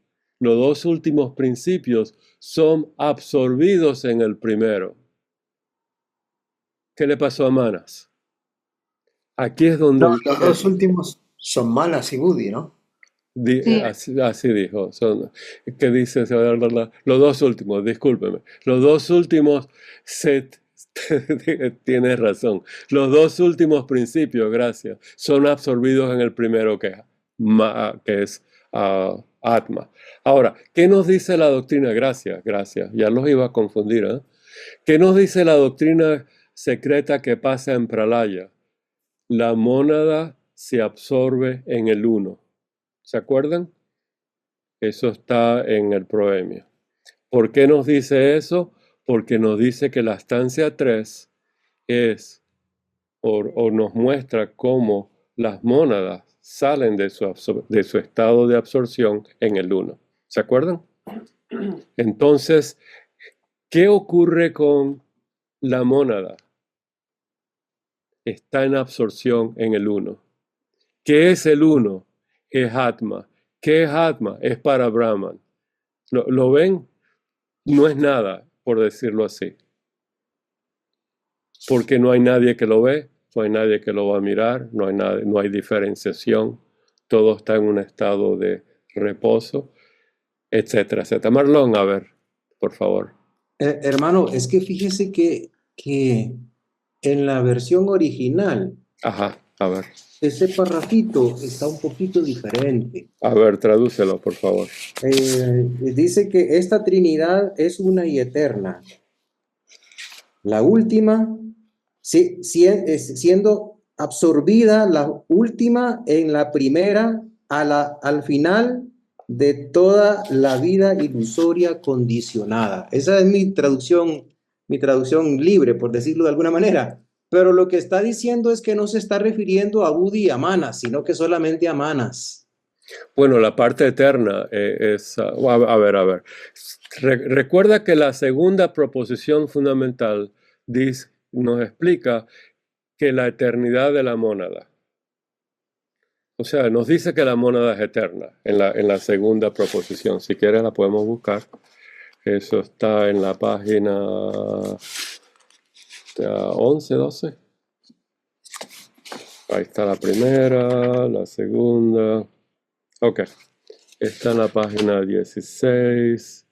los dos últimos principios son absorbidos en el primero. ¿Qué le pasó a Manas? Aquí es donde... No, los dos últimos son Manas y Buddhi, ¿no? Sí. Así dijo. ¿Qué dice? Los dos últimos, discúlpeme. Los dos últimos, tienes razón. Los dos últimos principios, gracias, son absorbidos en el primero que es Atma. Ahora, ¿qué nos dice la doctrina? Gracias. Ya los iba a confundir, ¿eh? ¿Qué nos dice la doctrina secreta que pasa en Pralaya? La mónada se absorbe en el uno. ¿Se acuerdan? Eso está en el proemio. ¿Por qué nos dice eso? Porque nos dice que la estancia 3 es, o nos muestra cómo las mónadas salen de su estado de absorción en el 1. ¿Se acuerdan? Entonces, ¿qué ocurre con la mónada? Está en absorción en el 1. ¿Qué es el 1? Es Atma. ¿Qué es Atma? Es para Brahman. ¿Lo ven? No es nada, por decirlo así. Porque no hay nadie que lo ve, no hay nadie que lo va a mirar, no hay diferenciación. Todo está en un estado de reposo, etcétera, etcétera. Marlon, a ver, por favor. Hermano, es que fíjese que en la versión original, ajá, a ver. Ese parrafito está un poquito diferente. A ver, tradúcelo, por favor. Dice que esta Trinidad es una y eterna. La última, siendo absorbida la última en la primera, al final de toda la vida ilusoria condicionada. Esa es mi traducción libre, por decirlo de alguna manera. Pero lo que está diciendo es que no se está refiriendo a Buddhi y a Manas, sino que solamente a Manas. Bueno, la parte eterna es... a ver. Recuerda que la segunda proposición fundamental nos explica que la eternidad de la mónada. O sea, nos dice que la mónada es eterna en la segunda proposición. Si quieres la podemos buscar. Eso está en la página 11, 12. Ahí está la primera, la segunda. Ok. Está en la página 16.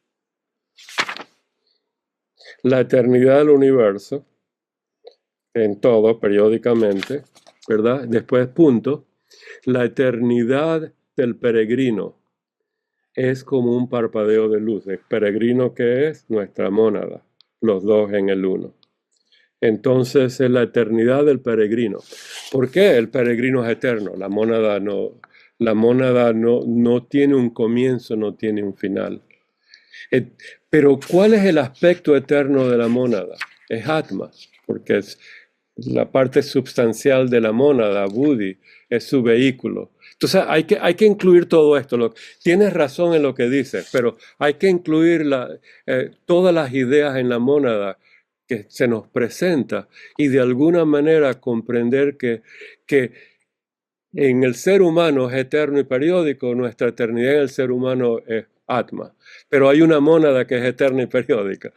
La eternidad del universo, en todo, periódicamente, ¿verdad? Después, punto. La eternidad del peregrino es como un parpadeo de luz. El peregrino que es nuestra mónada, los dos en el uno. Entonces es la eternidad del peregrino. ¿Por qué el peregrino es eterno? La mónada no tiene un comienzo, no tiene un final. Pero ¿cuál es el aspecto eterno de la mónada? Es Atma, porque es la parte substancial de la mónada, Buddhi, es su vehículo. Entonces hay que incluir todo esto. Tienes razón en lo que dices, pero hay que incluir todas las ideas en la mónada que se nos presenta y de alguna manera comprender que en el ser humano es eterno y periódico, nuestra eternidad en el ser humano es Atma. Pero hay una mónada que es eterna y periódica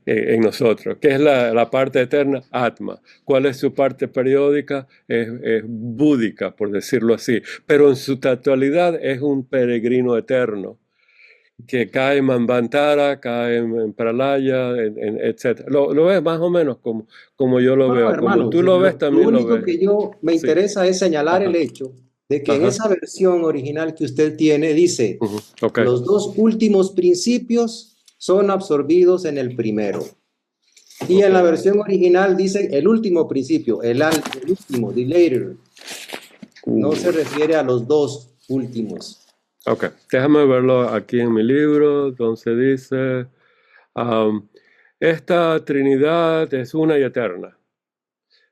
en nosotros. ¿Qué es la parte eterna? Atma. ¿Cuál es su parte periódica? Es búdica, por decirlo así. Pero en su totalidad es un peregrino eterno que cae en Manvantara, cae en Pralaya, etc. Lo ves más o menos como yo lo veo. Hermano, como tú lo ves, también lo ves. Lo único que yo me interesa es señalar el hecho de que en esa versión original que usted tiene dice, los dos últimos principios son absorbidos en el primero. Y en la versión original dice el último principio, el último, the later. No se refiere a los dos últimos. Ok, déjame verlo aquí en mi libro. Entonces dice, esta Trinidad es una y eterna.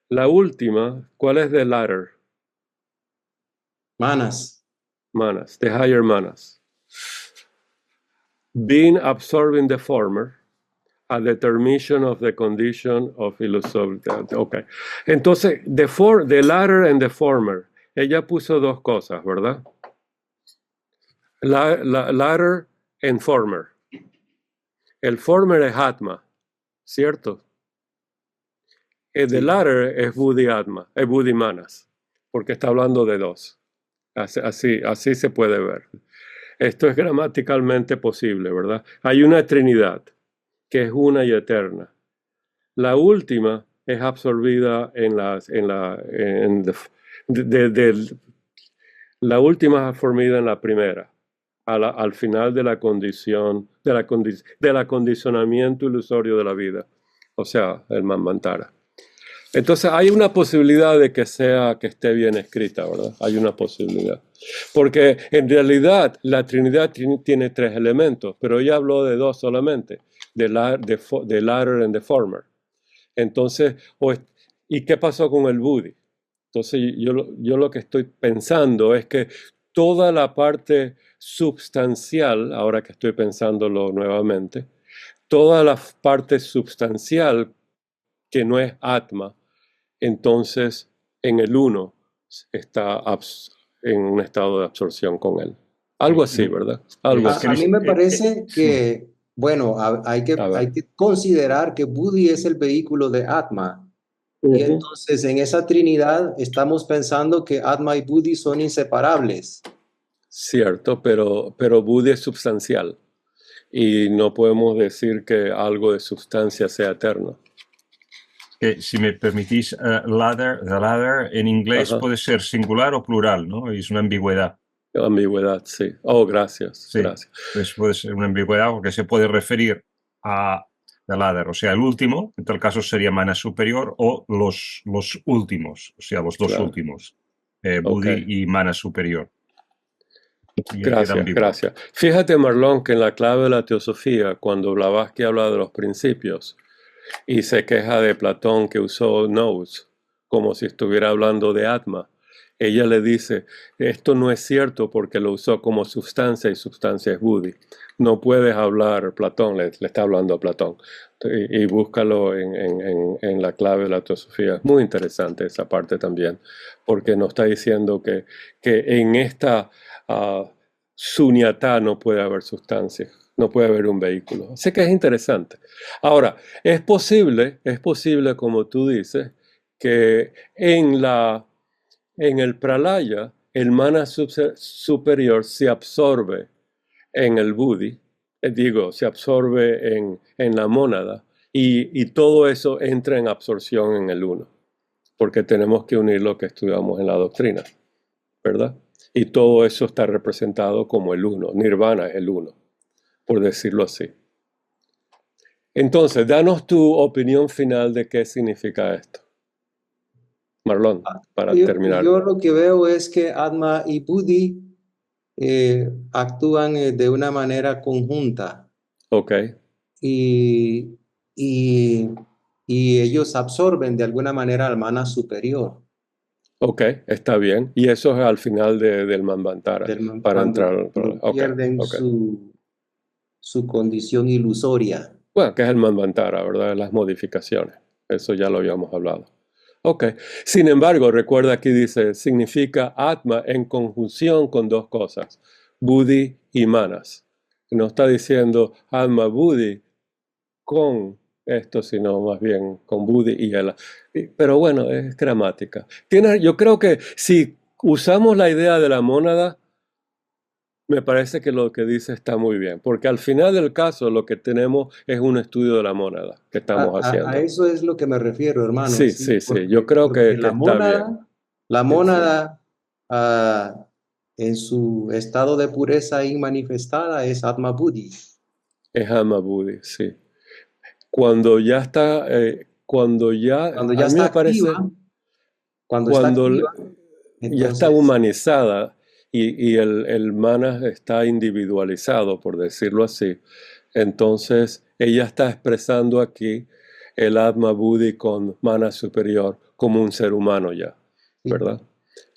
La última, ¿cuál es the latter? Manas. Manas, the higher manas. Being absorbing the former, a determination of the condition of illusory. Okay. Entonces, the latter and the former. Ella puso dos cosas, ¿verdad? Latter and former. El former es Atma, ¿cierto? The latter es Buddhi Atma, es Buddhi Manas, porque está hablando de dos. Así se puede ver. Esto es gramaticalmente posible, ¿verdad? Hay una Trinidad, que es una y eterna. La última es absorbida la última es absorbida en la primera, al final de la condición, del acondicionamiento ilusorio de la vida, o sea, el Manvantara. Entonces hay una posibilidad de que esté bien escrita, ¿verdad? Hay una posibilidad. Porque en realidad la Trinidad tiene tres elementos, pero ella habló de dos solamente, de latter and the former. Entonces, ¿y qué pasó con el Buddhi? Entonces yo lo que estoy pensando es que toda la parte substancial, ahora que estoy pensándolo nuevamente, toda la parte substancial que no es Atma, entonces en el uno está en un estado de absorción con él. Algo así, ¿verdad? Algo así. A mí me parece que, bueno, hay que considerar que Buddhi es el vehículo de Atma. Y entonces en esa Trinidad estamos pensando que Atma y Buddhi son inseparables. Cierto, pero Buddhi es substancial. Y no podemos decir que algo de sustancia sea eterno. Si me permitís, the ladder en inglés puede ser singular o plural, ¿no? Es una ambigüedad. Ambigüedad, sí. Oh, gracias. Sí, gracias. Pues puede ser una ambigüedad porque se puede referir a the ladder, o sea, el último, en tal caso sería mana superior, o los últimos, o sea, los dos últimos, Buddhi y mana superior. Gracias. Fíjate, Marlon, que en la clave de la teosofía, cuando Blavatsky habla de los principios y se queja de Platón que usó nous, como si estuviera hablando de Atma, ella le dice, esto no es cierto porque lo usó como sustancia y sustancia es Buddhi. No puedes hablar, Platón, le está hablando a Platón. Y búscalo en la clave de la teosofía. Es muy interesante esa parte también, porque nos está diciendo que en esta sunyata no puede haber sustancia, no puede haber un vehículo. Así que es interesante. Ahora, es posible, como tú dices, que en el pralaya, el mana superior se absorbe en el buddhi, se absorbe en la mónada, y todo eso entra en absorción en el uno, porque tenemos que unir lo que estudiamos en la doctrina, ¿verdad? Y todo eso está representado como el uno, nirvana es el uno, por decirlo así. Entonces, danos tu opinión final de qué significa esto. Marlon, para terminar. Yo lo que veo es que Atma y Buddhi actúan de una manera conjunta. Ok. Y ellos absorben de alguna manera al mana superior. Ok, está bien. Y eso es al final del Manvantara, para entrar. Pierden su condición ilusoria. Bueno, que es el Manvantara, ¿verdad? Las modificaciones. Eso ya lo habíamos hablado. Ok. Sin embargo, recuerda aquí dice, significa Atma en conjunción con dos cosas, Buddhi y Manas. No está diciendo Atma Buddhi con esto, sino más bien con Buddhi y el. Pero bueno, es gramática. Yo creo que si usamos la idea de la mónada, me parece que lo que dice está muy bien, porque al final del caso lo que tenemos es un estudio de la mónada que estamos haciendo. A eso es lo que me refiero, hermano. Sí. Yo creo que la mónada en su estado de pureza inmanifestada es Atma Buddhi. Es Atma Buddhi, sí. Cuando ya está, cuando ya está activa, ya está humanizada y el mana está individualizado, por decirlo así, entonces ella está expresando aquí el Atma Buddhi con mana superior como un ser humano ya, ¿verdad?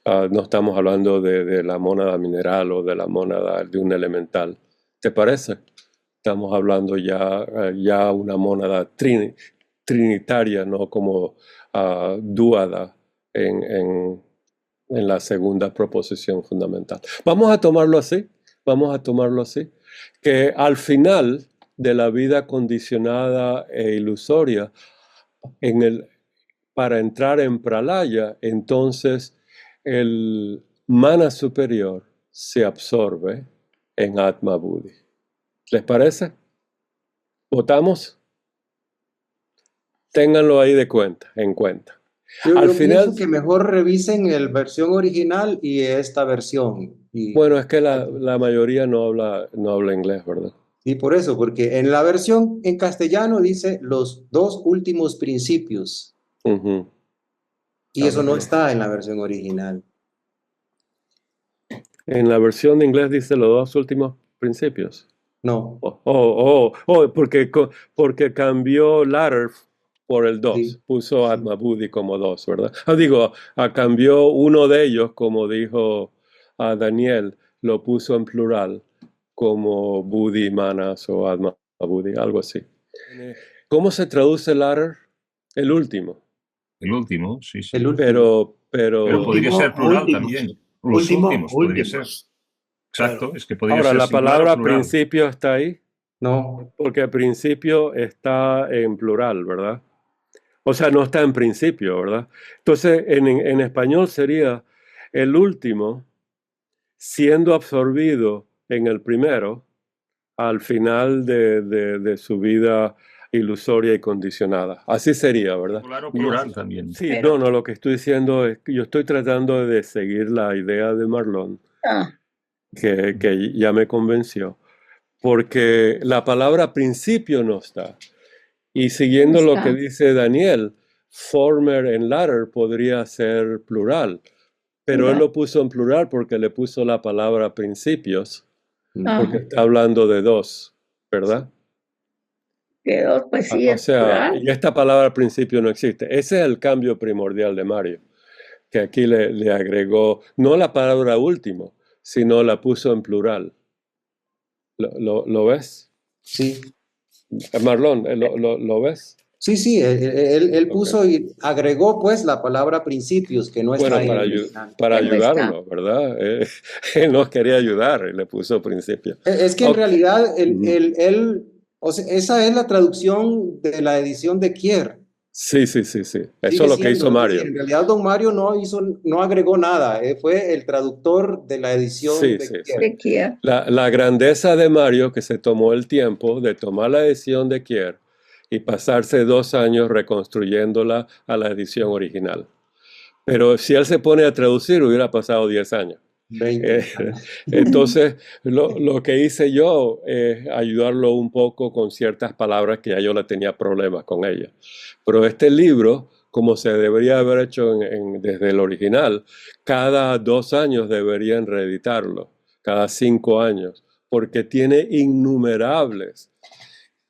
No estamos hablando de la mónada mineral o de la mónada de un elemental. ¿Te parece? Estamos hablando ya una mónada trinitaria, no como dúada en la segunda proposición fundamental. Vamos a tomarlo así, que al final de la vida condicionada e ilusoria, para entrar en pralaya, entonces el mana superior se absorbe en Atma Buddhi. ¿Les parece? ¿Votamos? Ténganlo ahí en cuenta. Yo pienso que mejor revisen la versión original y esta versión. Bueno, es que la mayoría no habla inglés, ¿verdad? Y por eso, porque en la versión en castellano dice los 2 últimos principios. Y eso no está en la versión original. En la versión de inglés dice los 2 últimos principios. No. Porque cambió latter por el 2. Sí. Puso Atma Buddhi como 2, ¿verdad? Cambió uno de ellos, como dijo Daniel, lo puso en plural, como Buddhi Manas o Atma Buddhi, algo así. ¿Cómo se traduce latter? El último. El último, sí. El último. Pero podría ser plural también. Los últimos podría ser. Exacto, claro. Es que podría Ahora, ser la palabra plural. principio está ahí. No. Porque al principio está en plural, ¿verdad? O sea, no está en principio, ¿verdad? Entonces, en español sería el último siendo absorbido en el primero al final de su vida ilusoria y condicionada. Así sería, ¿verdad? Claro, plural también. Sí, no, lo que estoy diciendo es que yo estoy tratando de seguir la idea de Marlon, que ya me convenció, porque la palabra principio no está. Y siguiendo lo que dice Daniel, former en latter podría ser plural, pero él lo puso en plural porque le puso la palabra principios, porque está hablando de 2, ¿verdad? De 2, pues sí, O sea, y esta palabra principio no existe. Ese es el cambio primordial de Mario, que aquí le agregó, no la palabra último, sino la puso en plural. ¿Lo ves? Sí. Marlon, ¿lo ves? Sí, él puso y agregó pues la palabra principios, que no está ahí. Para ayudarlo, ¿verdad? Él nos quería ayudar y le puso principios. Es que en realidad o sea, esa es la traducción de la edición de Kier. Sí. Eso es lo que hizo Mario. En realidad don Mario no agregó nada, fue el traductor de la edición de Kier. La grandeza de Mario, que se tomó el tiempo de tomar la edición de Kier y pasarse 2 años reconstruyéndola a la edición original. Pero si él se pone a traducir, hubiera pasado 10 años. 20. Entonces, lo que hice yo es ayudarlo un poco con ciertas palabras que ya yo le tenía problemas con ellas. Pero este libro, como se debería haber hecho desde el original, cada 2 años deberían reeditarlo, cada 5 años, porque tiene innumerables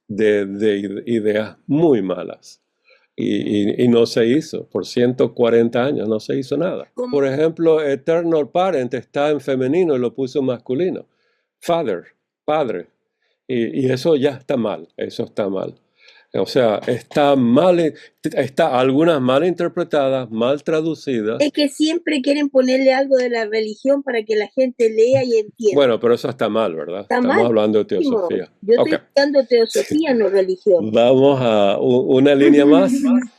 de ideas muy malas. Y no se hizo. Por 140 años no se hizo nada. Por ejemplo, Eternal Parent está en femenino y lo puso en masculino. Father, padre. Y eso ya está mal. Eso está mal. O sea, está algunas mal interpretadas, mal traducidas. Es que siempre quieren ponerle algo de la religión para que la gente lea y entienda. Bueno, pero eso está mal, ¿verdad? Estamos hablando de teosofía. Yo estoy estudiando teosofía, no religión. Vamos a una línea más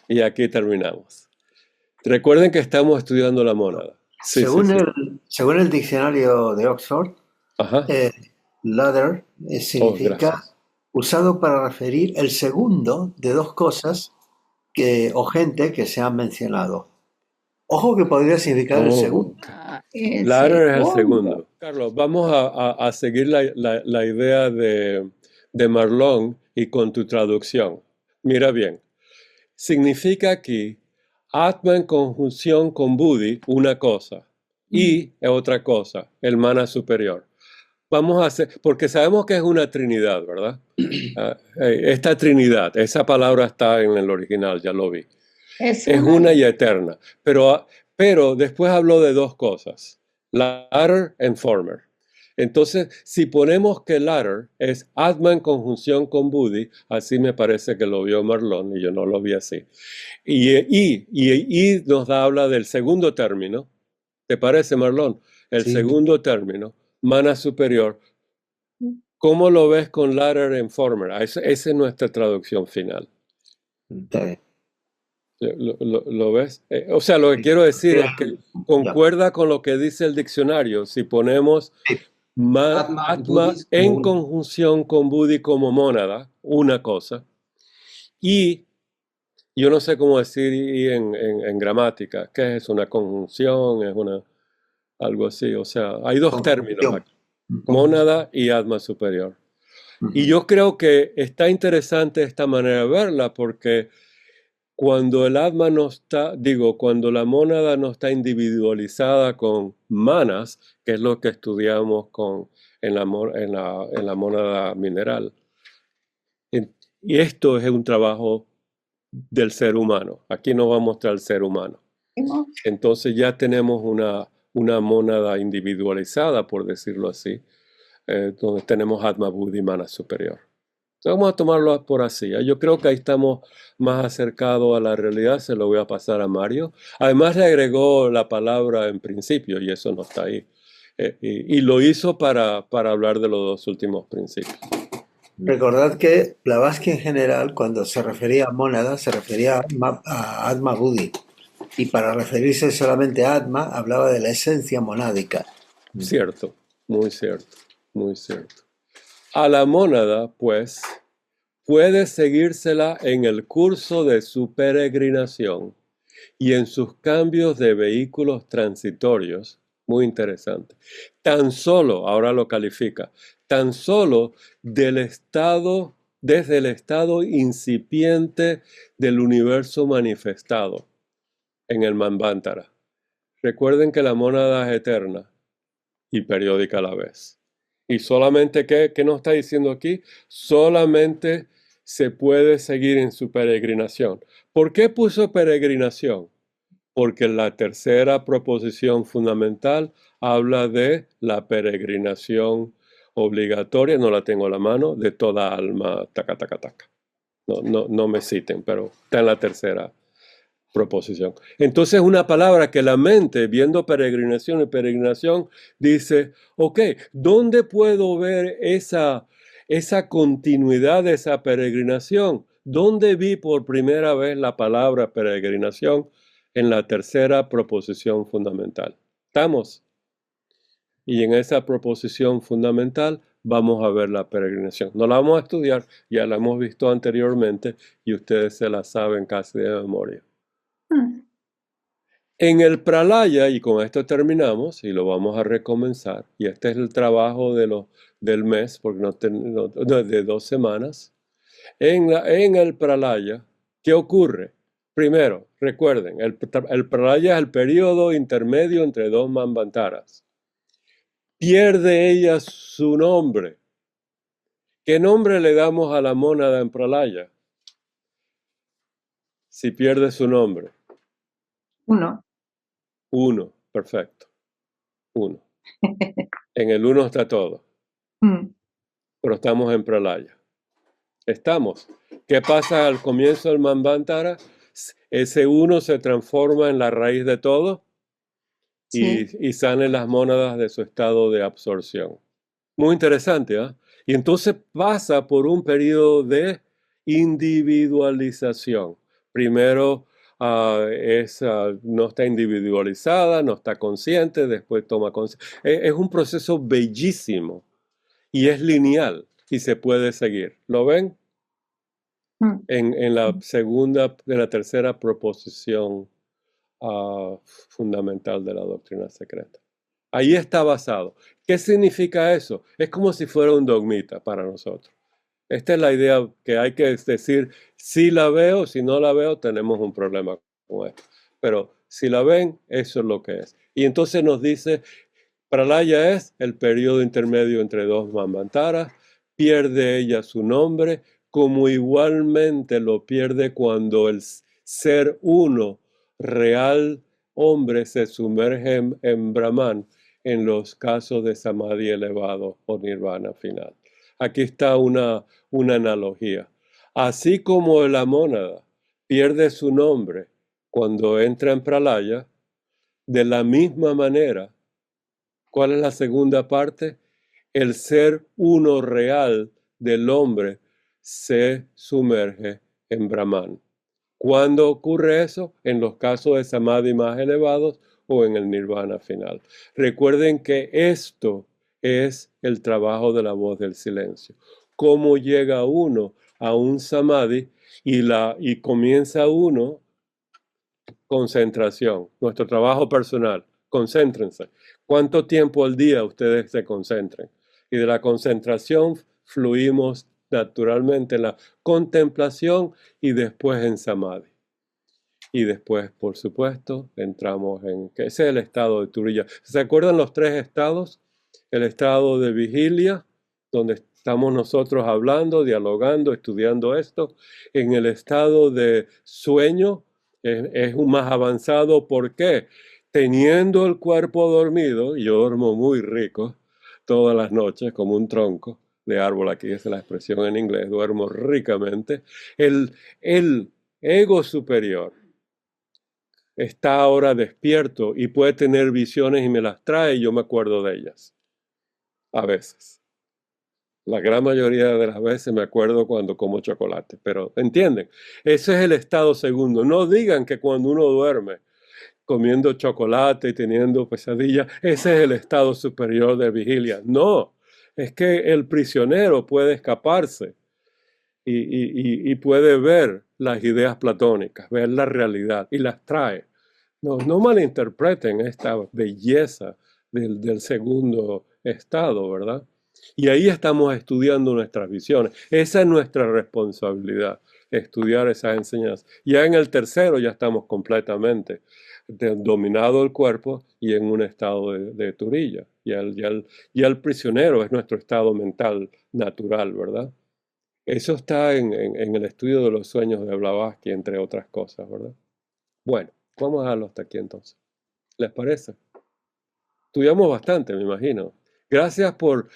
y aquí terminamos. Recuerden que estamos estudiando la mónada. Según el diccionario de Oxford, ladder significa usado para referir el segundo de 2 cosas o gente que se han mencionado. Ojo que podría significar el segundo. Ladder es el segundo. Carlos, vamos a seguir la idea de Marlon y con tu traducción. Mira bien, significa aquí Atma en conjunción con Buddhi, una cosa, y otra cosa, el mana superior. Vamos a hacer, porque sabemos que es una trinidad, ¿verdad? Esta trinidad, esa palabra está en el original, ya lo vi. Es una y eterna. Pero después habló de dos cosas, latter and former. Entonces, si ponemos que latter es Atma en conjunción con Buddhi, así me parece que lo vio Marlon y yo no lo vi así. Y nos habla del segundo término. ¿Te parece, Marlon? El segundo término, mana superior. ¿Cómo lo ves con latter and former? Esa es nuestra traducción final. Está bien. ¿Lo ves? O sea, lo que quiero decir es que concuerda con lo que dice el diccionario. Si ponemos Atma en conjunción con Buddhi como mónada, una cosa, y yo no sé cómo decir en gramática, ¿qué es una conjunción? ¿Es algo así? O sea, hay dos términos aquí, mónada y Atma superior. Y yo creo que está interesante esta manera de verla porque cuando el Atma no está, cuando la mónada no está individualizada con manas, que es lo que estudiamos en la mónada mineral. Y esto es un trabajo del ser humano. Aquí nos va a mostrar el ser humano. Entonces ya tenemos una mónada individualizada, por decirlo así, donde tenemos Atma, Buddhi y mana superior. Entonces vamos a tomarlo por así. Yo creo que ahí estamos más acercados a la realidad. Se lo voy a pasar a Mario. Además le agregó la palabra en principio y eso no está ahí. Y lo hizo para hablar de los dos últimos principios. Recordad que Blavatsky en general, cuando se refería a mónada, se refería a Atma Buddhi. Y para referirse solamente a Atma, hablaba de la esencia monádica. Cierto, muy cierto, muy cierto. A la mónada, pues, puede seguírsela en el curso de su peregrinación y en sus cambios de vehículos transitorios. Muy interesante. Tan solo, ahora lo califica, tan solo desde el estado incipiente del universo manifestado en el Manvantara. Recuerden que la mónada es eterna y periódica a la vez. Y solamente, ¿qué nos está diciendo aquí? Solamente se puede seguir en su peregrinación. ¿Por qué puso peregrinación? Porque la tercera proposición fundamental habla de la peregrinación obligatoria, no la tengo a la mano, de toda alma, taca, taca, taca. No me citen, pero está en la tercera proposición. Entonces una palabra que la mente, viendo peregrinación y peregrinación, dice, ok, ¿dónde puedo ver esa continuidad de esa peregrinación? ¿Dónde vi por primera vez la palabra peregrinación? En la tercera proposición fundamental. ¿Estamos? Y en esa proposición fundamental vamos a ver la peregrinación. No la vamos a estudiar, ya la hemos visto anteriormente y ustedes se la saben casi de memoria. En el Pralaya, y con esto terminamos, y lo vamos a recomenzar, y este es el trabajo del mes, porque no de 2 semanas, en el Pralaya, ¿qué ocurre? Primero, recuerden, el Pralaya es el periodo intermedio entre dos Manvantaras. Pierde ella su nombre. ¿Qué nombre le damos a la mónada en Pralaya? Si pierde su nombre. 1. 1, perfecto. 1. En el 1 está todo. Pero estamos en Pralaya. Estamos. ¿Qué pasa al comienzo del Manvantara? Ese 1 se transforma en la raíz de todo y salen las mónadas de su estado de absorción. Muy interesante, ¿eh? Y entonces pasa por un periodo de individualización. Primero no está individualizada, no está consciente, después toma conciencia. Es un proceso bellísimo y es lineal y se puede seguir. ¿Lo ven? En la tercera proposición fundamental de la doctrina secreta. Ahí está basado. ¿Qué significa eso? Es como si fuera un dogmita para nosotros. Esta es la idea que hay que decir, si la veo, si no la veo, tenemos un problema con esto. Pero si la ven, eso es lo que es. Y entonces nos dice, Pralaya es el periodo intermedio entre dos Manvantaras, pierde ella su nombre, como igualmente lo pierde cuando el ser uno real hombre se sumerge en Brahman en los casos de samadhi elevado o nirvana final. Aquí está una analogía. Así como la mónada pierde su nombre cuando entra en pralaya, de la misma manera, ¿cuál es la segunda parte? El ser uno real del hombre se sumerge en Brahman. ¿Cuándo ocurre eso? En los casos de samadhi más elevados o en el nirvana final. Recuerden que esto es el trabajo de la voz del silencio. Cómo llega uno a un samadhi y comienza uno concentración, nuestro trabajo personal. Concéntrense. ¿Cuánto tiempo al día ustedes se concentren? Y de la concentración fluimos naturalmente en la contemplación y después en samadhi. Y después, por supuesto, entramos en, que ese es el estado de Turiya. ¿Se acuerdan los tres estados? El estado de vigilia, donde estamos nosotros hablando, dialogando, estudiando esto. En el estado de sueño es un más avanzado. ¿Por qué? Teniendo el cuerpo dormido, y yo duermo muy rico todas las noches como un tronco de árbol, aquí es la expresión en inglés, duermo ricamente. El ego superior está ahora despierto y puede tener visiones y me las trae y yo me acuerdo de ellas. A veces. La gran mayoría de las veces me acuerdo cuando como chocolate, pero ¿entienden? Ese es el estado segundo. No digan que cuando uno duerme comiendo chocolate y teniendo pesadillas, ese es el estado superior de vigilia. No, es que el prisionero puede escaparse y puede ver las ideas platónicas, ver la realidad y las trae. No malinterpreten esta belleza del segundo estado, ¿verdad? Y ahí estamos estudiando nuestras visiones. Esa es nuestra responsabilidad, estudiar esas enseñanzas. Ya en el tercero ya estamos completamente dominado el cuerpo y en un estado de Turiya. Ya el prisionero es nuestro estado mental natural, ¿verdad? Eso está en el estudio de los sueños de Blavatsky, entre otras cosas, ¿verdad? Bueno, vamos a dejarlo hasta aquí entonces. ¿Les parece? Estudiamos bastante, me imagino. Gracias por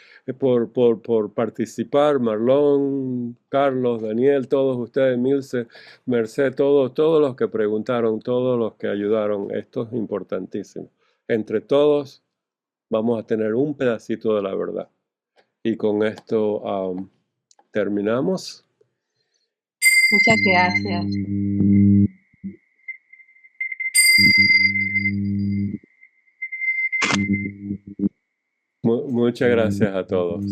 participar, Marlon, Carlos, Daniel, todos ustedes, Milce, Merced, todos los que preguntaron, todos los que ayudaron. Esto es importantísimo. Entre todos vamos a tener un pedacito de la verdad. Y con esto terminamos. Muchas gracias. Muchas gracias a todos.